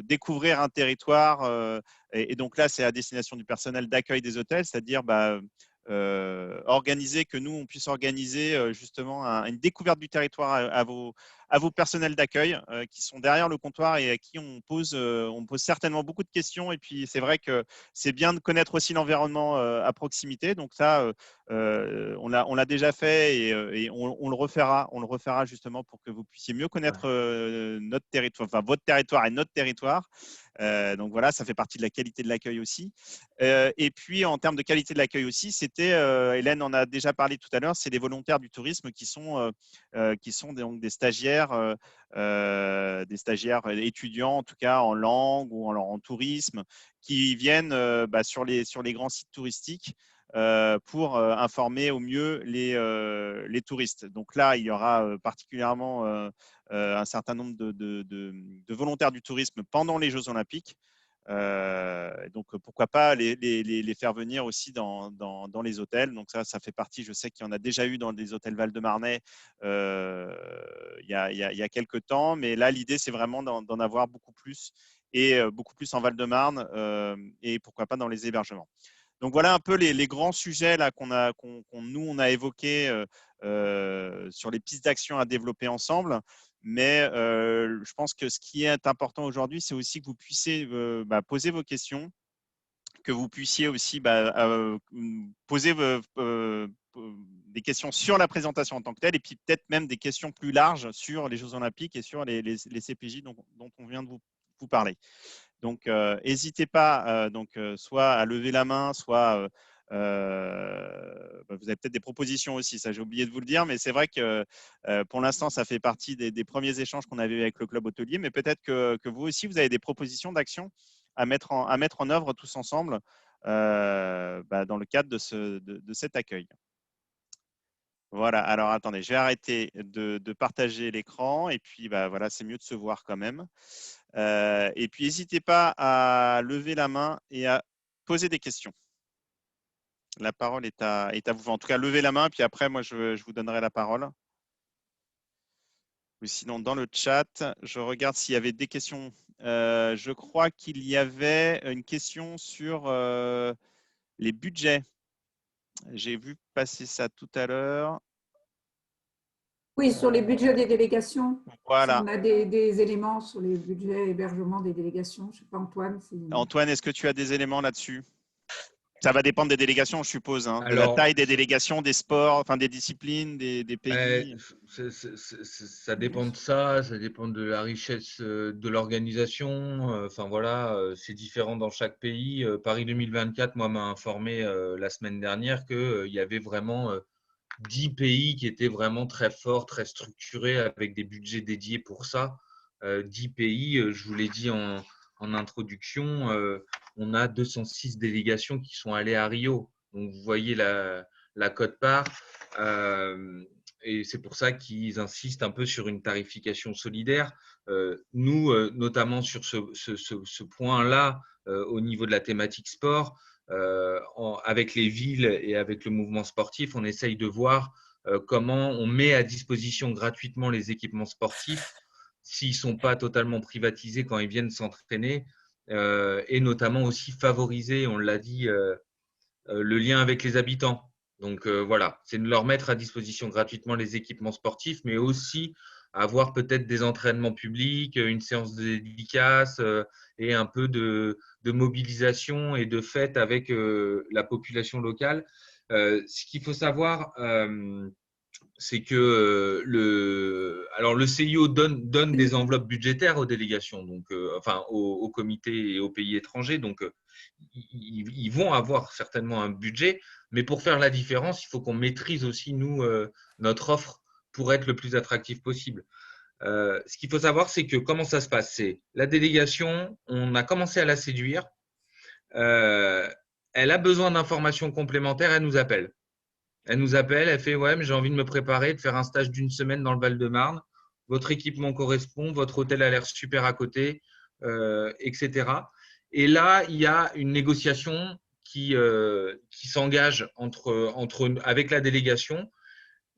découvrir un territoire. Et donc là, c'est à destination du personnel d'accueil des hôtels, c'est-à-dire organiser que nous, on puisse organiser justement une découverte du territoire à vos personnels d'accueil qui sont derrière le comptoir et à qui on pose certainement beaucoup de questions. Et puis, c'est vrai que c'est bien de connaître aussi l'environnement à proximité. Donc ça, on l'a déjà fait et on le refera. On le refera justement pour que vous puissiez mieux connaître notre territoire, enfin votre territoire et notre territoire. Donc voilà, ça fait partie de la qualité de l'accueil aussi. Et puis, en termes de qualité de l'accueil aussi, c'était, Hélène en a déjà parlé tout à l'heure, c'est les volontaires du tourisme qui sont donc des stagiaires étudiants, en tout cas en langue ou en tourisme, qui viennent sur les grands sites touristiques pour informer au mieux les touristes. Donc là, il y aura particulièrement un certain nombre de volontaires du tourisme pendant les Jeux Olympiques. Donc, pourquoi pas les faire venir aussi dans les hôtels. Donc, ça fait partie, je sais qu'il y en a déjà eu dans des hôtels Val-de-Marnais il y a quelques temps. Mais là, l'idée, c'est vraiment d'en avoir beaucoup plus et beaucoup plus en Val-de-Marne et pourquoi pas dans les hébergements. Donc, voilà un peu les grands sujets là, nous, on a évoqués sur les pistes d'action à développer ensemble. Mais je pense que ce qui est important aujourd'hui, c'est aussi que vous puissiez poser vos questions, que vous puissiez aussi poser des questions sur la présentation en tant que telle, et puis peut-être même des questions plus larges sur les Jeux Olympiques et sur les CPJ dont on vient de vous parler. Donc, n'hésitez pas soit à lever la main, soit vous avez peut-être des propositions aussi, ça j'ai oublié de vous le dire, mais c'est vrai que pour l'instant, ça fait partie des premiers échanges qu'on avait eu avec le club hôtelier, mais peut-être que vous aussi, vous avez des propositions d'action à mettre en œuvre tous ensemble dans le cadre de cet accueil. Voilà, alors attendez, je vais arrêter de partager l'écran et puis voilà, c'est mieux de se voir quand même. Et puis, n'hésitez pas à lever la main et à poser des questions. La parole est à vous. En tout cas, levez la main, puis après, moi, je vous donnerai la parole. Ou sinon, dans le chat, je regarde s'il y avait des questions. Je crois qu'il y avait une question sur les budgets. J'ai vu passer ça tout à l'heure. Oui, sur les budgets des délégations. Voilà. Si on a des éléments sur les budgets hébergement des délégations. Je ne sais pas, Antoine. Antoine, est-ce que tu as des éléments là-dessus? Ça va dépendre des délégations, je suppose, hein, de la Alors, taille des délégations, des sports, enfin des disciplines, des pays. ça dépend de ça dépend de la richesse de l'organisation. Enfin voilà, c'est différent dans chaque pays. Paris 2024, moi, m'a informé la semaine dernière qu'il y avait vraiment 10 pays qui étaient vraiment très forts, très structurés, avec des budgets dédiés pour ça. 10 pays, je vous l'ai dit en introduction, on a 206 délégations qui sont allées à Rio. Donc, vous voyez la quote-part. Et c'est pour ça qu'ils insistent un peu sur une tarification solidaire. Nous, notamment sur ce point-là, au niveau de la thématique sport, avec les villes et avec le mouvement sportif, on essaye de voir comment on met à disposition gratuitement les équipements sportifs s'ils ne sont pas totalement privatisés quand ils viennent s'entraîner, et notamment aussi favoriser, on l'a dit, le lien avec les habitants. Donc voilà, c'est de leur mettre à disposition gratuitement les équipements sportifs, mais aussi avoir peut-être des entraînements publics, une séance de dédicace et un peu de mobilisation et de fête avec la population locale. Ce qu'il faut savoir, c'est que alors le CIO donne des enveloppes budgétaires aux délégations, donc enfin aux comités et aux pays étrangers, donc ils vont avoir certainement un budget, mais pour faire la différence, il faut qu'on maîtrise aussi nous notre offre pour être le plus attractif possible. Ce qu'il faut savoir, c'est que comment ça se passe, c'est la délégation, on a commencé à la séduire, elle a besoin d'informations complémentaires, elle nous appelle. Elle fait ouais, mais j'ai envie de me préparer, de faire un stage d'une semaine dans le Val-de-Marne. Votre équipement correspond, votre hôtel a l'air super à côté, etc. Et là, il y a une négociation qui s'engage avec la délégation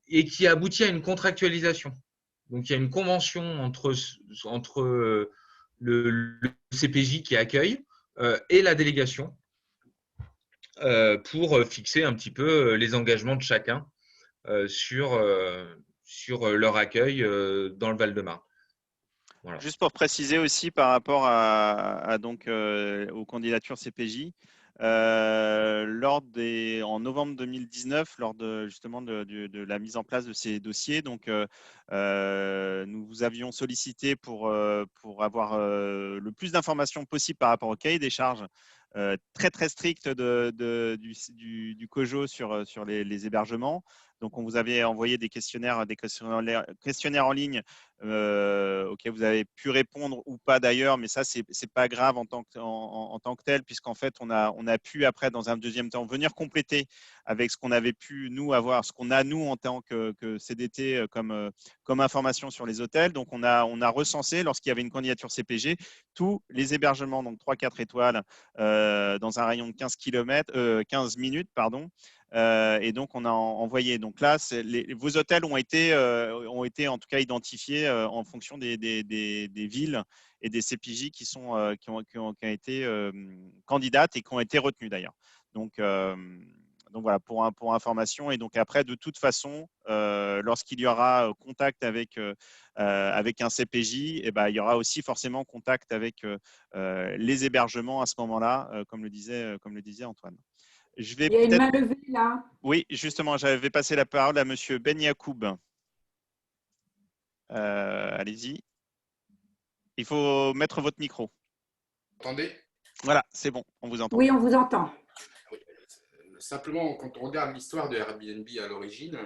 et qui aboutit à une contractualisation. Donc, il y a une convention entre le CPJ qui accueille et la délégation pour fixer un petit peu les engagements de chacun sur leur accueil dans le Val-de-Marne. Voilà. Juste pour préciser aussi par rapport donc, aux candidatures CPJ, en novembre 2019, lors justement de la mise en place de ces dossiers, donc, nous vous avions sollicité pour avoir le plus d'informations possible par rapport au cahier des charges très strict du COJO sur les hébergements. Donc, on vous avait envoyé des questionnaires en ligne auxquels vous avez pu répondre ou pas d'ailleurs, mais ça, c'est pas grave en tant que tel, puisqu'en fait, on a pu après, dans un deuxième temps, venir compléter avec ce qu'on avait pu nous avoir, ce qu'on a nous en tant que CDT comme information sur les hôtels. Donc, on a recensé, lorsqu'il y avait une candidature CPG, tous les hébergements, donc 3-4 étoiles, dans un rayon de 15 minutes, pardon. Et donc, on a envoyé. Donc là, vos hôtels ont été en tout cas identifiés en fonction des villes et des CPJ qui ont été candidates et qui ont été retenues d'ailleurs. Donc voilà, pour information. Et donc après, de toute façon, lorsqu'il y aura contact avec un CPJ, eh ben, il y aura aussi forcément contact avec les hébergements à ce moment-là, comme le disait Antoine. Il y a une main levée là. Oui, justement, j'avais passé la parole à Monsieur Ben Yacoub. Allez-y. Il faut mettre votre micro. Vous m'entendez ? Voilà, c'est bon, on vous entend. Oui, on vous entend. Oui. Simplement, quand on regarde l'histoire de Airbnb à l'origine,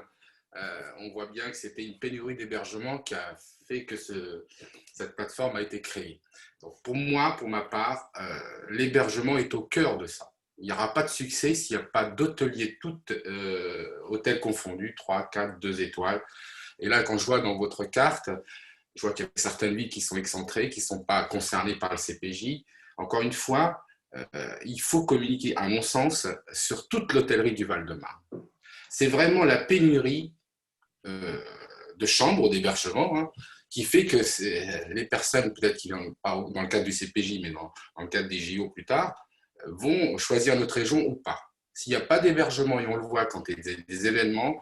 on voit bien que c'était une pénurie d'hébergement qui a fait que cette plateforme a été créée. Donc pour moi, pour ma part, l'hébergement est au cœur de ça. Il n'y aura pas de succès s'il n'y a pas d'hôteliers, tout hôtels confondus, 3, 4, 2 étoiles. Et là, quand je vois dans votre carte, je vois qu'il y a certaines villes qui sont excentrées, qui ne sont pas concernées par le CPJ. Encore une fois, il faut communiquer, à mon sens, sur toute l'hôtellerie du Val-de-Marne. C'est vraiment la pénurie de chambres, d'hébergement, hein, qui fait que les personnes, peut-être qui n'ont pas dans le cadre du CPJ, mais dans le cadre des JO plus tard, vont choisir notre région ou pas. S'il n'y a pas d'hébergement, et on le voit quand il y a des événements,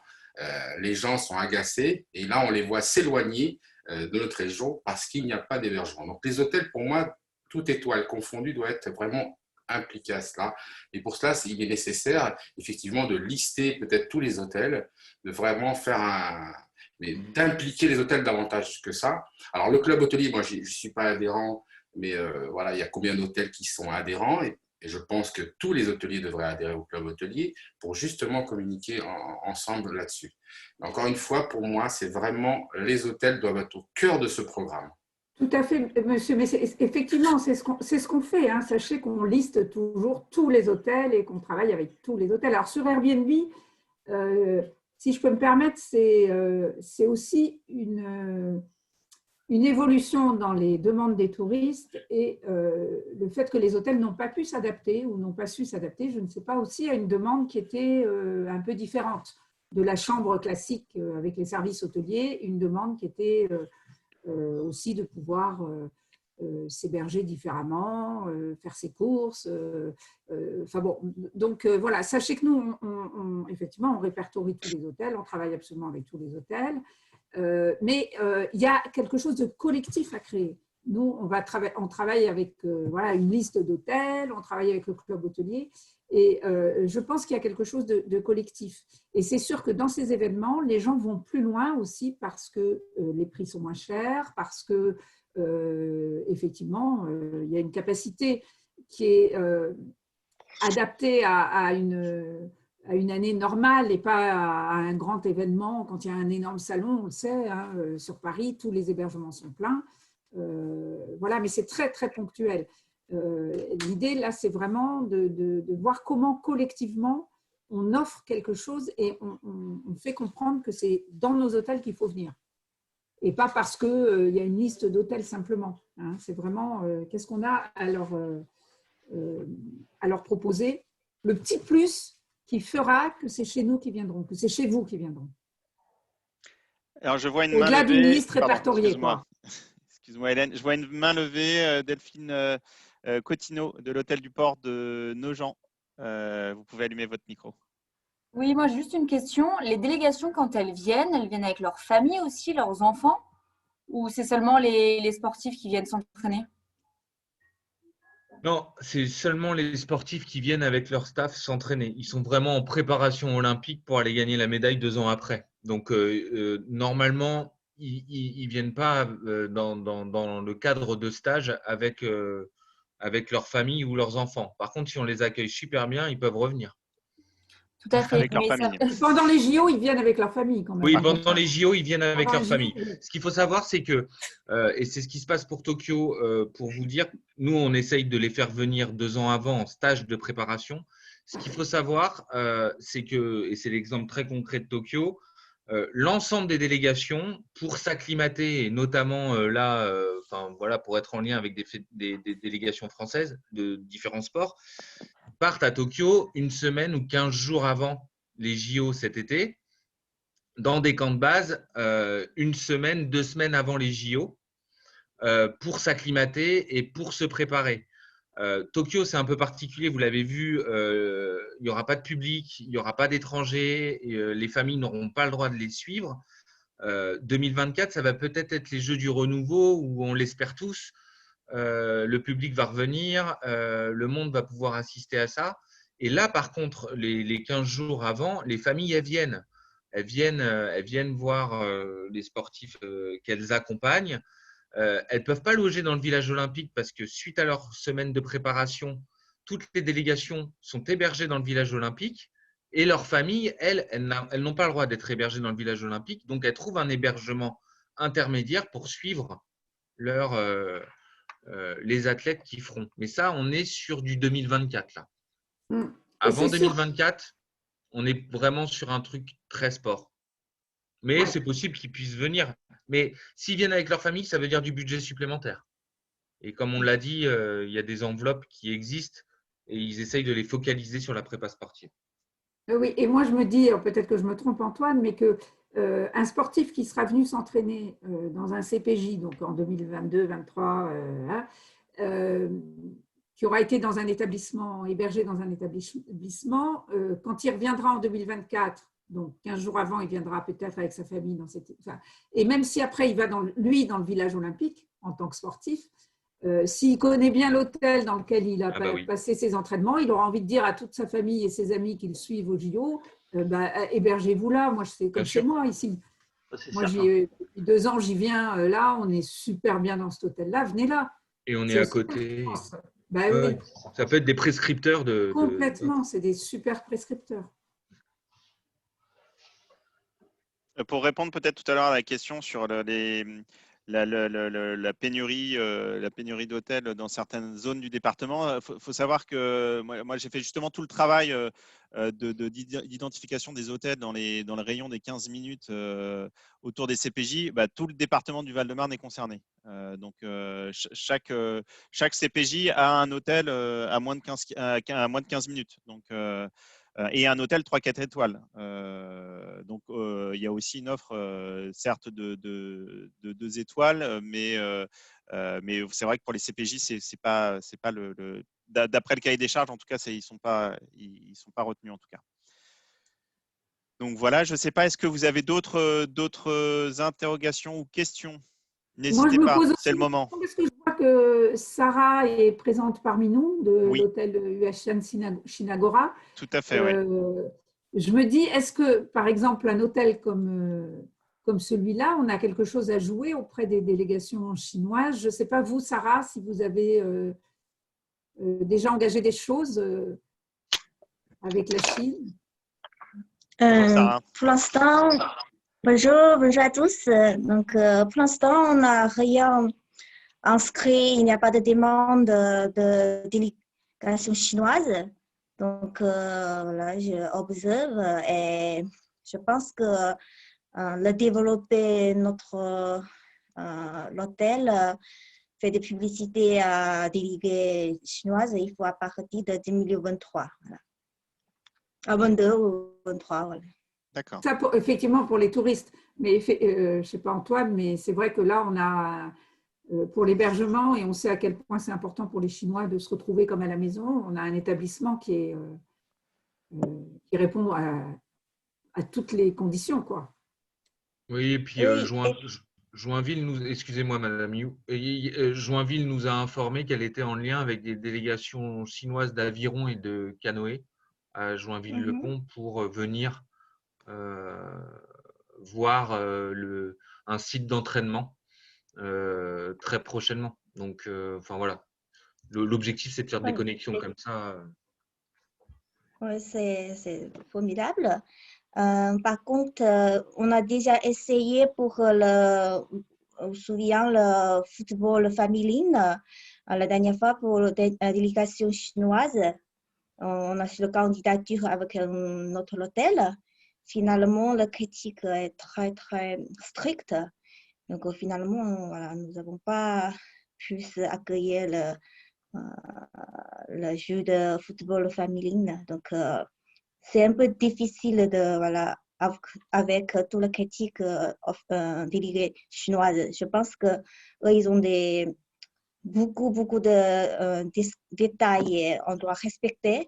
les gens sont agacés et là, on les voit s'éloigner de notre région parce qu'il n'y a pas d'hébergement. Donc, les hôtels, pour moi, toute étoile confondue, doit être vraiment impliqué à cela. Et pour cela, il est nécessaire, effectivement, de lister peut-être tous les hôtels, de vraiment faire mais d'impliquer les hôtels davantage que ça. Alors, le club hôtelier, moi, je ne suis pas adhérent, mais voilà, il y a combien d'hôtels qui sont adhérents et je pense que tous les hôteliers devraient adhérer au club hôtelier pour justement communiquer ensemble là-dessus. Encore une fois, pour moi, c'est vraiment les hôtels doivent être au cœur de ce programme. Tout à fait, monsieur. Mais effectivement, c'est ce qu'on fait. Hein. Sachez qu'on liste toujours tous les hôtels et qu'on travaille avec tous les hôtels. Alors, sur Airbnb, si je peux me permettre, c'est aussi une évolution dans les demandes des touristes et le fait que les hôtels n'ont pas pu s'adapter ou n'ont pas su s'adapter, je ne sais pas, aussi à une demande qui était un peu différente de la chambre classique avec les services hôteliers, une demande qui était aussi de pouvoir s'héberger différemment, faire ses courses. Enfin bon, donc voilà, sachez que nous, effectivement, on répertorie tous les hôtels, on travaille absolument avec tous les hôtels. Mais il y a quelque chose de collectif à créer. Nous, on travaille avec voilà, une liste d'hôtels, on travaille avec le club hôtelier Et je pense qu'il y a quelque chose de collectif. Et c'est sûr que dans ces événements, les gens vont plus loin aussi parce que les prix sont moins chers, parce que effectivement, il y a une capacité qui est adaptée à une année normale et pas à un grand événement. Quand il y a un énorme salon, on le sait, hein, sur Paris, tous les hébergements sont pleins. Voilà, mais c'est très, très ponctuel. L'idée, là, c'est vraiment de voir comment collectivement on offre quelque chose et on fait comprendre que c'est dans nos hôtels qu'il faut venir. Et pas parce qu'il y a une liste d'hôtels simplement. Hein. C'est vraiment qu'est-ce qu'on a à leur proposer. Le petit plus qui fera que c'est chez nous qui viendront, que c'est chez vous qui viendront. Alors, je vois une main Au-delà d'une levée. liste répertoriée. Excuse-moi. Excuse-moi, Hélène. Je vois une main levée, Delphine Cotineau de l'Hôtel du Port de Nogent. Vous pouvez allumer votre micro. Oui, moi j'ai juste une question. Les délégations, quand elles viennent avec leurs familles aussi, leurs enfants, ou c'est seulement les sportifs qui viennent s'entraîner? Non, c'est seulement les sportifs qui viennent avec leur staff s'entraîner. Ils sont vraiment en préparation olympique pour aller gagner la médaille 2 ans après. Donc, normalement, ils viennent pas dans le cadre de stage avec leur famille ou leurs enfants. Par contre, si on les accueille super bien, ils peuvent revenir. Tout à fait. Avec leur Mais famille. Pendant les JO, ils viennent avec leur famille quand même. Oui, pendant les JO, ils viennent avec Pendant leur les famille. JO, oui. Ce qu'il faut savoir, c'est que, et c'est ce qui se passe pour Tokyo, pour vous dire, nous, on essaye de les faire venir 2 ans avant en stage de préparation. Ce qu'il faut savoir, c'est que, et c'est l'exemple très concret de Tokyo, l'ensemble des délégations, pour s'acclimater, et notamment là, voilà, pour être en lien avec des délégations françaises de différents sports, partent à Tokyo une semaine ou 15 jours avant les JO cet été, dans des camps de base, 1 semaine, 2 semaines avant les JO, pour s'acclimater et pour se préparer. Tokyo, c'est un peu particulier, vous l'avez vu, il n'y aura pas de public, il n'y aura pas d'étrangers, les familles n'auront pas le droit de les suivre. 2024, ça va peut-être être les Jeux du renouveau, où on l'espère tous, le public va revenir, le monde va pouvoir assister à ça. Et là, par contre, les 15 jours avant, les familles, elles viennent voir les sportifs qu'elles accompagnent. Elles ne peuvent pas loger dans le village olympique parce que suite à leur semaine de préparation, toutes les délégations sont hébergées dans le village olympique et leurs familles, elles n'ont pas le droit d'être hébergées dans le village olympique. Donc, elles trouvent un hébergement intermédiaire pour suivre les athlètes qui feront. Mais ça, on est sur du 2024 là. Avant 2024, on est vraiment sur un truc très sport. Mais c'est possible qu'ils puissent venir. Mais s'ils viennent avec leur famille, ça veut dire du budget supplémentaire. Et comme on l'a dit, il y a des enveloppes qui existent et ils essayent de les focaliser sur la prépa sportive. Oui, et moi je me dis, peut-être que je me trompe Antoine, mais que un sportif qui sera venu s'entraîner dans un CPJ, donc en 2022-23, qui aura été dans un établissement, hébergé dans un établissement, quand il reviendra en 2024, donc 15 jours avant, il viendra peut-être avec sa famille dans cette. Enfin, et même si après il va dans le village olympique en tant que sportif, s'il connaît bien l'hôtel dans lequel il a passé ses entraînements, il aura envie de dire à toute sa famille et ses amis qui le suivent au JO, hébergez-vous là. Moi, c'est comme chez moi ici. Moi, depuis 2 ans, j'y viens là. On est super bien dans cet hôtel-là. Venez là. Et on est à côté. Oui. Ça peut être des prescripteurs Complètement, c'est des super prescripteurs. Pour répondre peut-être tout à l'heure à la question sur la pénurie, d'hôtels dans certaines zones du département, faut savoir que moi j'ai fait justement tout le travail d'identification des hôtels dans le rayon des 15 minutes autour des CPJ. Tout le département du Val-de-Marne est concerné. Donc chaque CPJ a un hôtel à moins de 15 minutes. Donc et un hôtel 3-4 étoiles. Donc, il y a aussi une offre, certes, de 2 étoiles, mais c'est vrai que pour les CPJ, c'est pas d'après le cahier des charges, en tout cas, ils sont pas retenus, en tout cas. Donc, voilà, je ne sais pas, est-ce que vous avez d'autres interrogations ou questions? N'hésitez pas, c'est le moment. Parce que je vois que Sarah est présente parmi nous de Oui. l'hôtel UHN Shinagora. Tout à fait, oui. Je me dis, est-ce que, par exemple, un hôtel comme celui-là, on a quelque chose à jouer auprès des délégations chinoises? Je ne sais pas, vous, Sarah, si vous avez déjà engagé des choses avec la Chine. Bonjour, Sarah. Pour l'instant, bonjour à tous. Donc, pour l'instant, on n'a rien inscrit, il n'y a pas de demande de délégation chinoise. Donc, voilà, je observe et je pense que le développer notre l'hôtel fait des publicités à délégués chinoises, il faut à partir de 2023. Voilà. À 22 ou 23, voilà. D'accord. Ça, effectivement, pour les touristes. Mais je ne sais pas Antoine, mais c'est vrai que là, on a pour l'hébergement, et on sait à quel point c'est important pour les Chinois de se retrouver comme à la maison, on a un établissement qui répond à toutes les conditions, quoi. Oui, et puis Oui, Joinville nous, excusez-moi Madame You, Joinville nous a informé qu'elle était en lien avec des délégations chinoises d'aviron et de canoë à Joinville-le-Pont pour venir voir un site d'entraînement très prochainement. Donc, enfin voilà, l'objectif c'est de faire des connexions comme ça. oui, c'est formidable. Par contre, on a déjà essayé pour on se souvient, le football féminin, la dernière fois pour la délégation chinoise. On a fait la candidature avec notre hôtel. Finalement, la critique est très, très stricte. Donc, finalement, voilà, nous n'avons pas pu accueillir le jeu de football féminin. Donc, c'est un peu difficile de, voilà, avec toute la critique déléguée chinoise. Je pense qu'eux, ils ont beaucoup de détails et on doit respecter.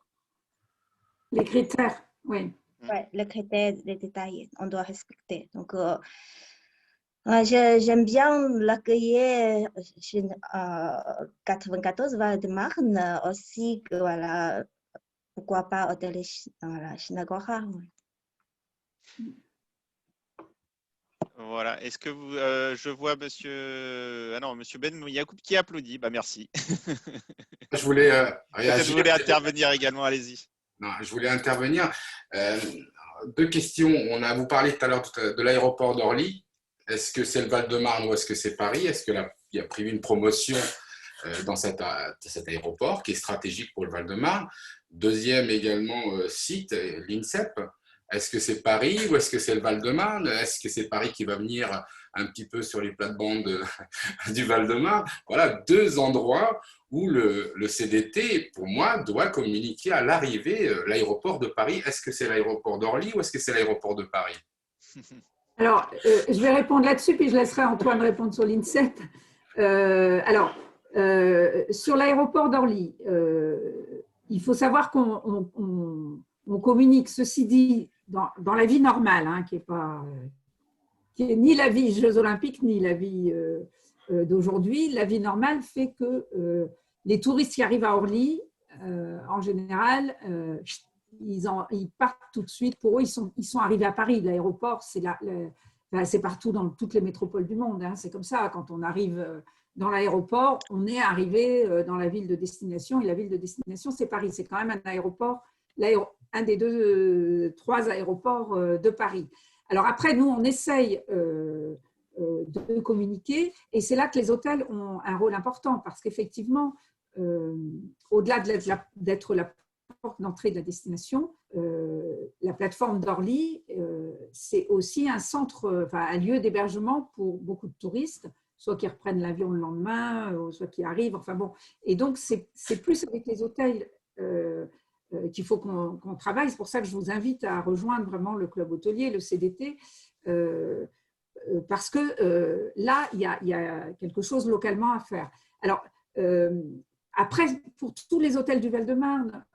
Les critères, oui. Ouais, les critères, les détails, on doit respecter. Donc, j'aime bien l'accueillir chez 94 Val-de-Marne aussi, que, voilà, pourquoi pas hôtel Shinagora. Voilà. Est-ce que vous, je vois Monsieur Ben Yacoub qui applaudit. Bah, merci. Je voulais Peut-être réagir. vous voulez intervenir également, allez-y. Non, je voulais intervenir. Deux questions. Vous parlé tout à l'heure de l'aéroport d'Orly. Est-ce que c'est le Val-de-Marne ou est-ce que c'est Paris? Est-ce qu'il y a prévu une promotion dans cet aéroport qui est stratégique pour le Val-de-Marne? Deuxième également site, l'INSEP. Est-ce que c'est Paris ou est-ce que c'est le Val-de-Marne? Est-ce que c'est Paris qui va venir un petit peu sur les plates-bandes du Val-de-Marne? Voilà, deux endroits où le CDT, pour moi, doit communiquer à l'arrivée l'aéroport de Paris. Est-ce que c'est l'aéroport d'Orly ou est-ce que c'est l'aéroport de Paris? Alors, je vais répondre là-dessus, puis je laisserai Antoine répondre sur l'INSEP. Sur l'aéroport d'Orly, il faut savoir qu'on communique, ceci dit, dans la vie normale, hein, qui est ni la vie Jeux Olympiques, ni la vie d'aujourd'hui. La vie normale fait que les touristes qui arrivent à Orly, en général, ils partent tout de suite. Pour eux, ils sont arrivés à Paris. L'aéroport, c'est partout dans toutes les métropoles du monde. Hein. C'est comme ça, quand on arrive dans l'aéroport, on est arrivé dans la ville de destination. Et la ville de destination, c'est Paris. C'est quand même un aéroport, un des trois aéroports de Paris. Alors après, nous, on essaye de communiquer. Et c'est là que les hôtels ont un rôle important. Parce qu'effectivement, au-delà d'être la porte d'entrée de la destination, la plateforme d'Orly, c'est aussi un lieu d'hébergement pour beaucoup de touristes, soit qui reprennent l'avion le lendemain, soit qui arrivent. Enfin bon, et donc c'est plus avec les hôtels qu'il faut qu'on travaille. C'est pour ça que je vous invite à rejoindre vraiment le club hôtelier, le CDT, parce que là, il y a quelque chose localement à faire. Alors, après, pour tous les hôtels du Val-de-Marne,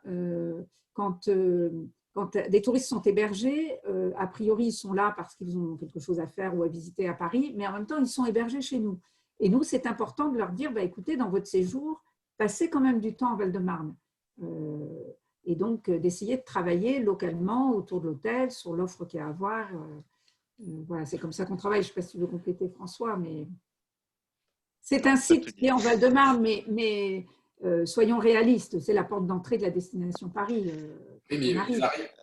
quand des touristes sont hébergés, a priori, ils sont là parce qu'ils ont quelque chose à faire ou à visiter à Paris, mais en même temps, ils sont hébergés chez nous. Et nous, c'est important de leur dire, écoutez, dans votre séjour, passez quand même du temps en Val-de-Marne. Et donc, d'essayer de travailler localement autour de l'hôtel, sur l'offre qu'il y a à avoir. Voilà, c'est comme ça qu'on travaille. Je ne sais pas si tu veux compléter, François, mais c'est un site qui est en Val-de-Marne, mais soyons réalistes, c'est la porte d'entrée de la destination Paris. Oui, mais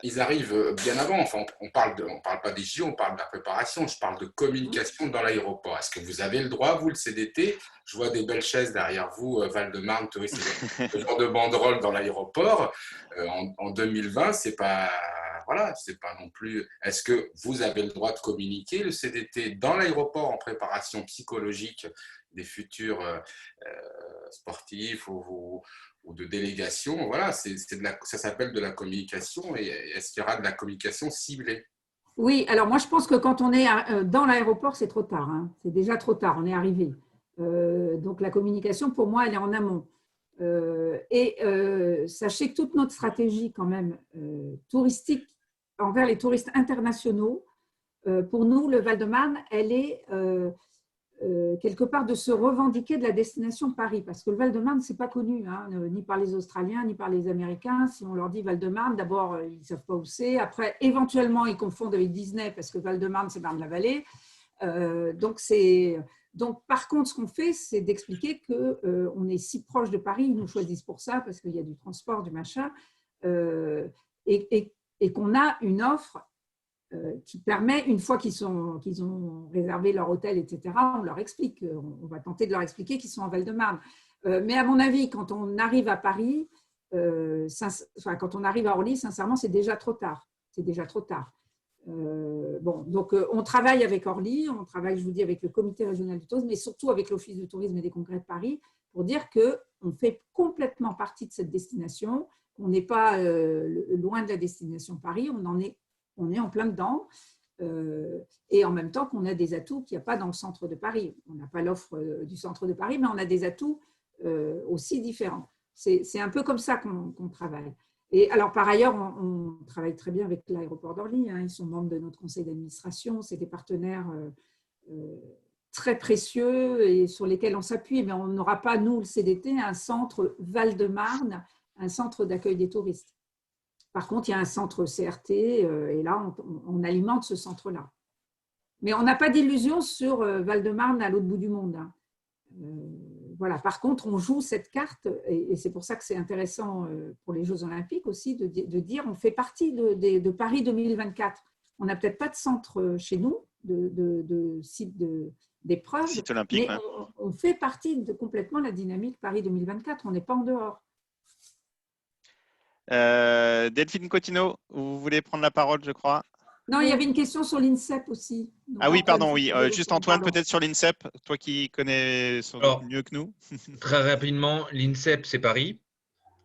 ils arrivent bien avant. Enfin, on parle pas des JO, on parle de la préparation. Je parle de communication dans l'aéroport. Est-ce que vous avez le droit, vous, le CDT? Je vois des belles chaises derrière vous, Val-de-Marne, touristes, ce genre de banderole dans l'aéroport. En 2020, c'est pas non plus. Est-ce que vous avez le droit de communiquer le CDT dans l'aéroport en préparation psychologique des futurs sportifs ou de délégation? Voilà, ça s'appelle de la communication. Et est-ce qu'il y aura de la communication ciblée? Oui, alors moi je pense que quand on est dans l'aéroport, c'est trop tard. Hein. C'est déjà trop tard, on est arrivé. Donc la communication, pour moi, elle est en amont. Sachez que toute notre stratégie quand même touristique envers les touristes internationaux, pour nous, le Val-de-Marne, elle est quelque part de se revendiquer de la destination Paris, parce que le Val-de-Marne, ce n'est pas connu, hein, ni par les Australiens, ni par les Américains. Si on leur dit Val-de-Marne, d'abord, ils ne savent pas où c'est. Après, éventuellement, ils confondent avec Disney, parce que Val-de-Marne, c'est Marne-la-Vallée. Donc, par contre, ce qu'on fait, c'est d'expliquer qu'on est si proche de Paris, ils nous choisissent pour ça, parce qu'il y a du transport, du machin, et qu'on a une offre qui permet, une fois qu'ils ont réservé leur hôtel, etc., on leur explique, on va tenter de leur expliquer qu'ils sont en Val-de-Marne. Mais à mon avis, quand on arrive à Paris, quand on arrive à Orly, sincèrement, c'est déjà trop tard. C'est déjà trop tard. Donc on travaille avec Orly, on travaille, je vous dis, avec le comité régional du tourisme, mais surtout avec l'Office du tourisme et des congrès de Paris, pour dire qu'on fait complètement partie de cette destination, on n'est pas loin de la destination Paris, on est en plein dedans, et en même temps qu'on a des atouts qu'il n'y a pas dans le centre de Paris. On n'a pas l'offre du centre de Paris, mais on a des atouts aussi différents. C'est un peu comme ça qu'on travaille. Et alors, par ailleurs, on travaille très bien avec l'aéroport d'Orly. Hein. Ils sont membres de notre conseil d'administration. C'est des partenaires très précieux et sur lesquels on s'appuie. Mais on n'aura pas, nous, le CDT, un centre Val-de-Marne, un centre d'accueil des touristes. Par contre, il y a un centre CRT et là, on alimente ce centre-là. Mais on n'a pas d'illusion sur Val-de-Marne à l'autre bout du monde. Hein. Voilà. Par contre, on joue cette carte et c'est pour ça que c'est intéressant pour les Jeux Olympiques aussi de dire on fait partie de Paris 2024. On n'a peut-être pas de centre chez nous, de site d'épreuve, mais on fait partie de complètement la dynamique Paris 2024. On n'est pas en dehors. Delphine Cottineau, vous voulez prendre la parole, je crois. Non, il y avait une question sur l'INSEP aussi. Donc, oui, pardon, oui. Juste Antoine, peut-être sur l'INSEP, toi qui connais mieux que nous. Très rapidement, l'INSEP, c'est Paris.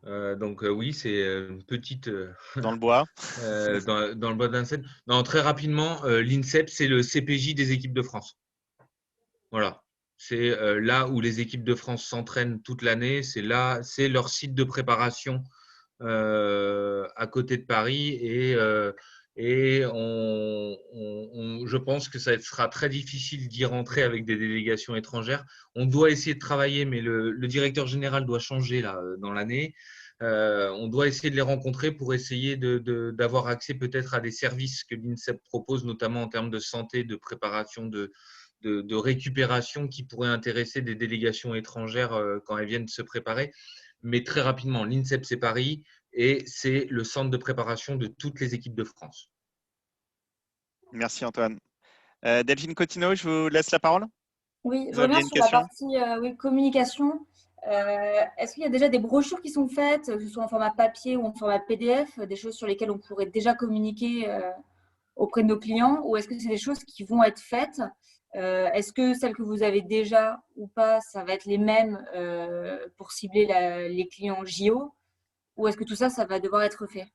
Donc oui, c'est une petite… dans le bois. Dans le bois d'INSEP. Non, très rapidement, l'INSEP, c'est le CPJ des équipes de France. Voilà. C'est là où les équipes de France s'entraînent toute l'année. C'est leur site de préparation à côté de Paris et je pense que ça sera très difficile d'y rentrer avec des délégations étrangères. On doit essayer de travailler, mais le directeur général doit changer là, dans l'année. On doit essayer de les rencontrer pour essayer d'avoir accès peut-être à des services que l'INSEP propose, notamment en termes de santé, de préparation, de récupération qui pourraient intéresser des délégations étrangères quand elles viennent se préparer. Mais très rapidement, l'INSEP, c'est Paris et c'est le centre de préparation de toutes les équipes de France. Merci Antoine. Delphine Cottineau, je vous laisse la parole. Oui, je reviens sur la partie communication. Est-ce qu'il y a déjà des brochures qui sont faites, que ce soit en format papier ou en format PDF, des choses sur lesquelles on pourrait déjà communiquer auprès de nos clients, ou est-ce que c'est des choses qui vont être faites? Est-ce que celles que vous avez déjà ou pas, ça va être les mêmes pour cibler les clients JO, ou est-ce que tout ça, ça va devoir être fait?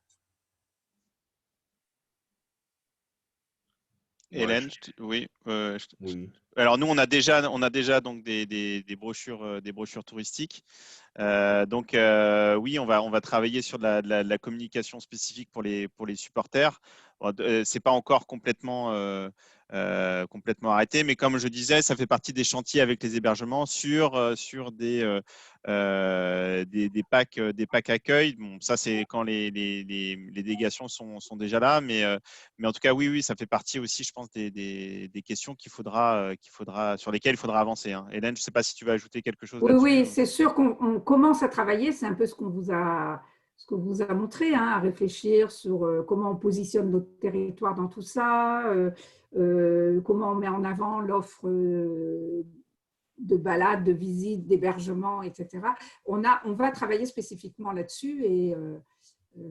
Hélène, oui. Alors nous, on a déjà donc des brochures touristiques. Oui, on va travailler sur de la communication spécifique pour les supporters. c'est pas encore complètement arrêté, mais comme je disais, ça fait partie des chantiers avec les hébergements sur des packs accueil. Bon, ça c'est quand les délégations sont déjà là, mais en tout cas oui, ça fait partie aussi, je pense, des questions sur lesquelles il faudra avancer. Hein. Hélène, je ne sais pas si tu veux ajouter quelque chose là-dessus. Oui, c'est sûr qu'on commence à travailler. C'est un peu ce qu'on vous a montré, hein, à réfléchir sur comment on positionne notre territoire dans tout ça, comment on met en avant l'offre de balades, de visites, d'hébergement, etc. On va travailler spécifiquement là-dessus et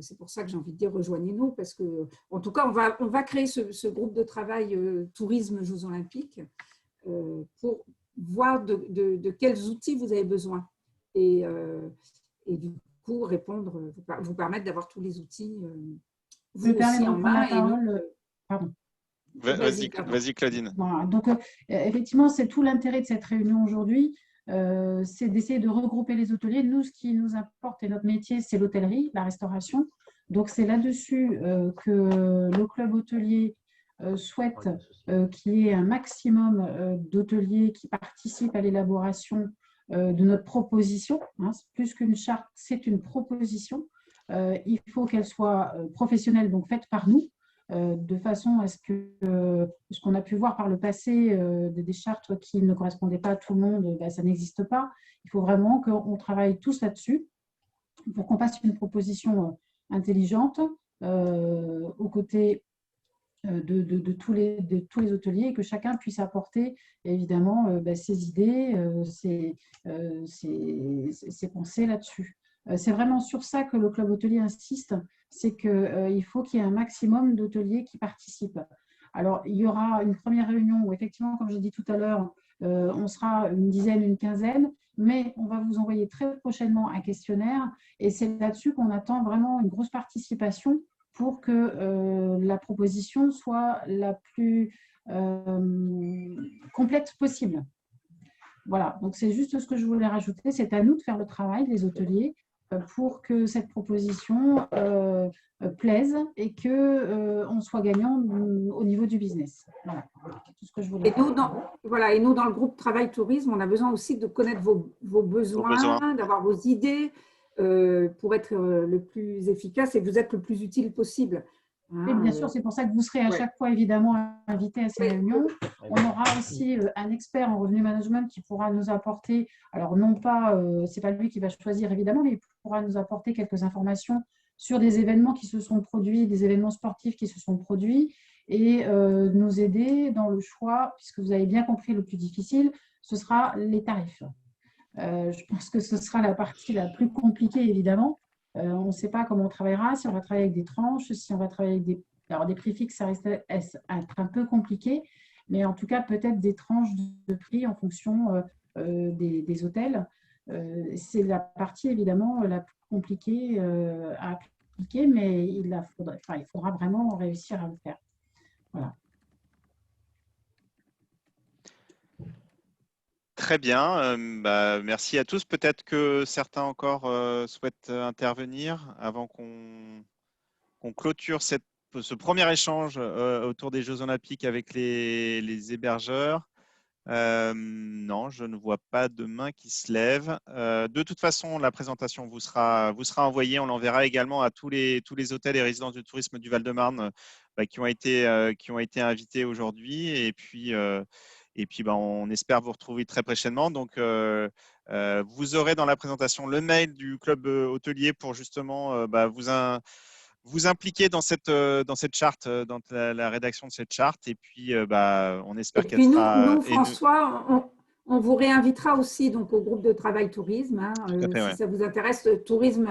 c'est pour ça que j'ai envie de dire rejoignez-nous parce que, en tout cas, on va créer ce groupe de travail tourisme Jeux Olympiques pour voir de quels outils vous avez besoin et du coup répondre, vous permettre d'avoir tous les outils vous aussi en main. Pardon. Vas-y, Claudine. Voilà. Donc, effectivement, c'est tout l'intérêt de cette réunion aujourd'hui, c'est d'essayer de regrouper les hôteliers. Nous, ce qui nous importe et notre métier, c'est l'hôtellerie, la restauration. Donc, c'est là-dessus que le club hôtelier souhaite qu'il y ait un maximum d'hôteliers qui participent à l'élaboration de notre proposition. Hein. Plus qu'une charte, c'est une proposition. Il faut qu'elle soit professionnelle, donc faite par nous, de façon à ce que ce qu'on a pu voir par le passé, des chartes qui ne correspondaient pas à tout le monde, ça n'existe pas. Il faut vraiment qu'on travaille tous là-dessus pour qu'on fasse une proposition intelligente aux côtés de tous les hôteliers et que chacun puisse apporter évidemment ses idées, ses pensées là-dessus. C'est vraiment sur ça que le club hôtelier insiste, c'est qu'il faut qu'il y ait un maximum d'hôteliers qui participent. Alors, il y aura une première réunion où effectivement, comme j'ai dit tout à l'heure, on sera une dizaine, une quinzaine, mais on va vous envoyer très prochainement un questionnaire et c'est là-dessus qu'on attend vraiment une grosse participation pour que la proposition soit la plus complète possible. Voilà, donc c'est juste ce que je voulais rajouter. C'est à nous de faire le travail, les hôteliers, pour que cette proposition plaise et qu'on soit gagnant au niveau du business. Voilà, tout ce que je voulais dire. Et nous, dans le groupe Travail Tourisme, on a besoin aussi de connaître vos besoins, d'avoir vos idées pour être le plus efficace et vous être le plus utile possible. Et bien sûr, c'est pour ça que vous serez à chaque fois évidemment invité à ces réunions. On aura aussi un expert en revenu management qui pourra nous apporter, alors non pas, c'est pas lui qui va choisir évidemment, mais il pourra nous apporter quelques informations sur des événements qui se sont produits, des événements sportifs qui se sont produits et nous aider dans le choix, puisque vous avez bien compris le plus difficile, ce sera les tarifs. Je pense que ce sera la partie la plus compliquée évidemment. On ne sait pas comment on travaillera, si on va travailler avec des tranches, si on va travailler avec des prix fixes, ça risque d'être un peu compliqué, mais en tout cas peut-être des tranches de prix en fonction des hôtels. C'est la partie évidemment la plus compliquée à appliquer, mais il faudra vraiment réussir à le faire. Voilà. Très bien, merci à tous. Peut-être que certains encore souhaitent intervenir avant qu'on clôture ce premier échange autour des Jeux Olympiques avec les hébergeurs. Non, je ne vois pas de main qui se lève. De toute façon, la présentation vous sera envoyée. On l'enverra également à tous les hôtels et résidences du tourisme du Val-de-Marne qui ont été invités aujourd'hui. Et puis, on espère vous retrouver très prochainement. Donc, vous aurez dans la présentation le mail du club hôtelier pour justement vous impliquer dans cette charte, dans la rédaction de cette charte. Et puis, on espère qu'elle sera… Nous, François, on vous réinvitera aussi donc, au groupe de travail tourisme. Hein, si ça vous intéresse, le tourisme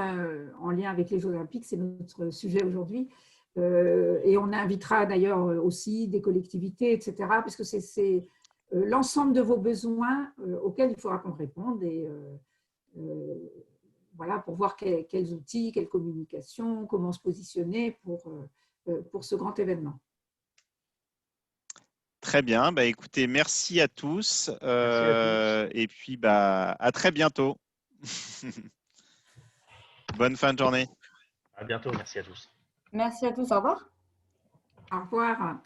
en lien avec les Jeux Olympiques, c'est notre sujet aujourd'hui. Et on invitera d'ailleurs aussi des collectivités, etc. Parce que c'est l'ensemble de vos besoins auxquels il faudra qu'on réponde. Et voilà, pour voir quels outils, quelle communication, comment se positionner pour ce grand événement. Très bien. Écoutez, merci à tous. Et puis, à très bientôt. Bonne fin de journée. À bientôt. Merci à tous. Merci à tous. Au revoir. Au revoir.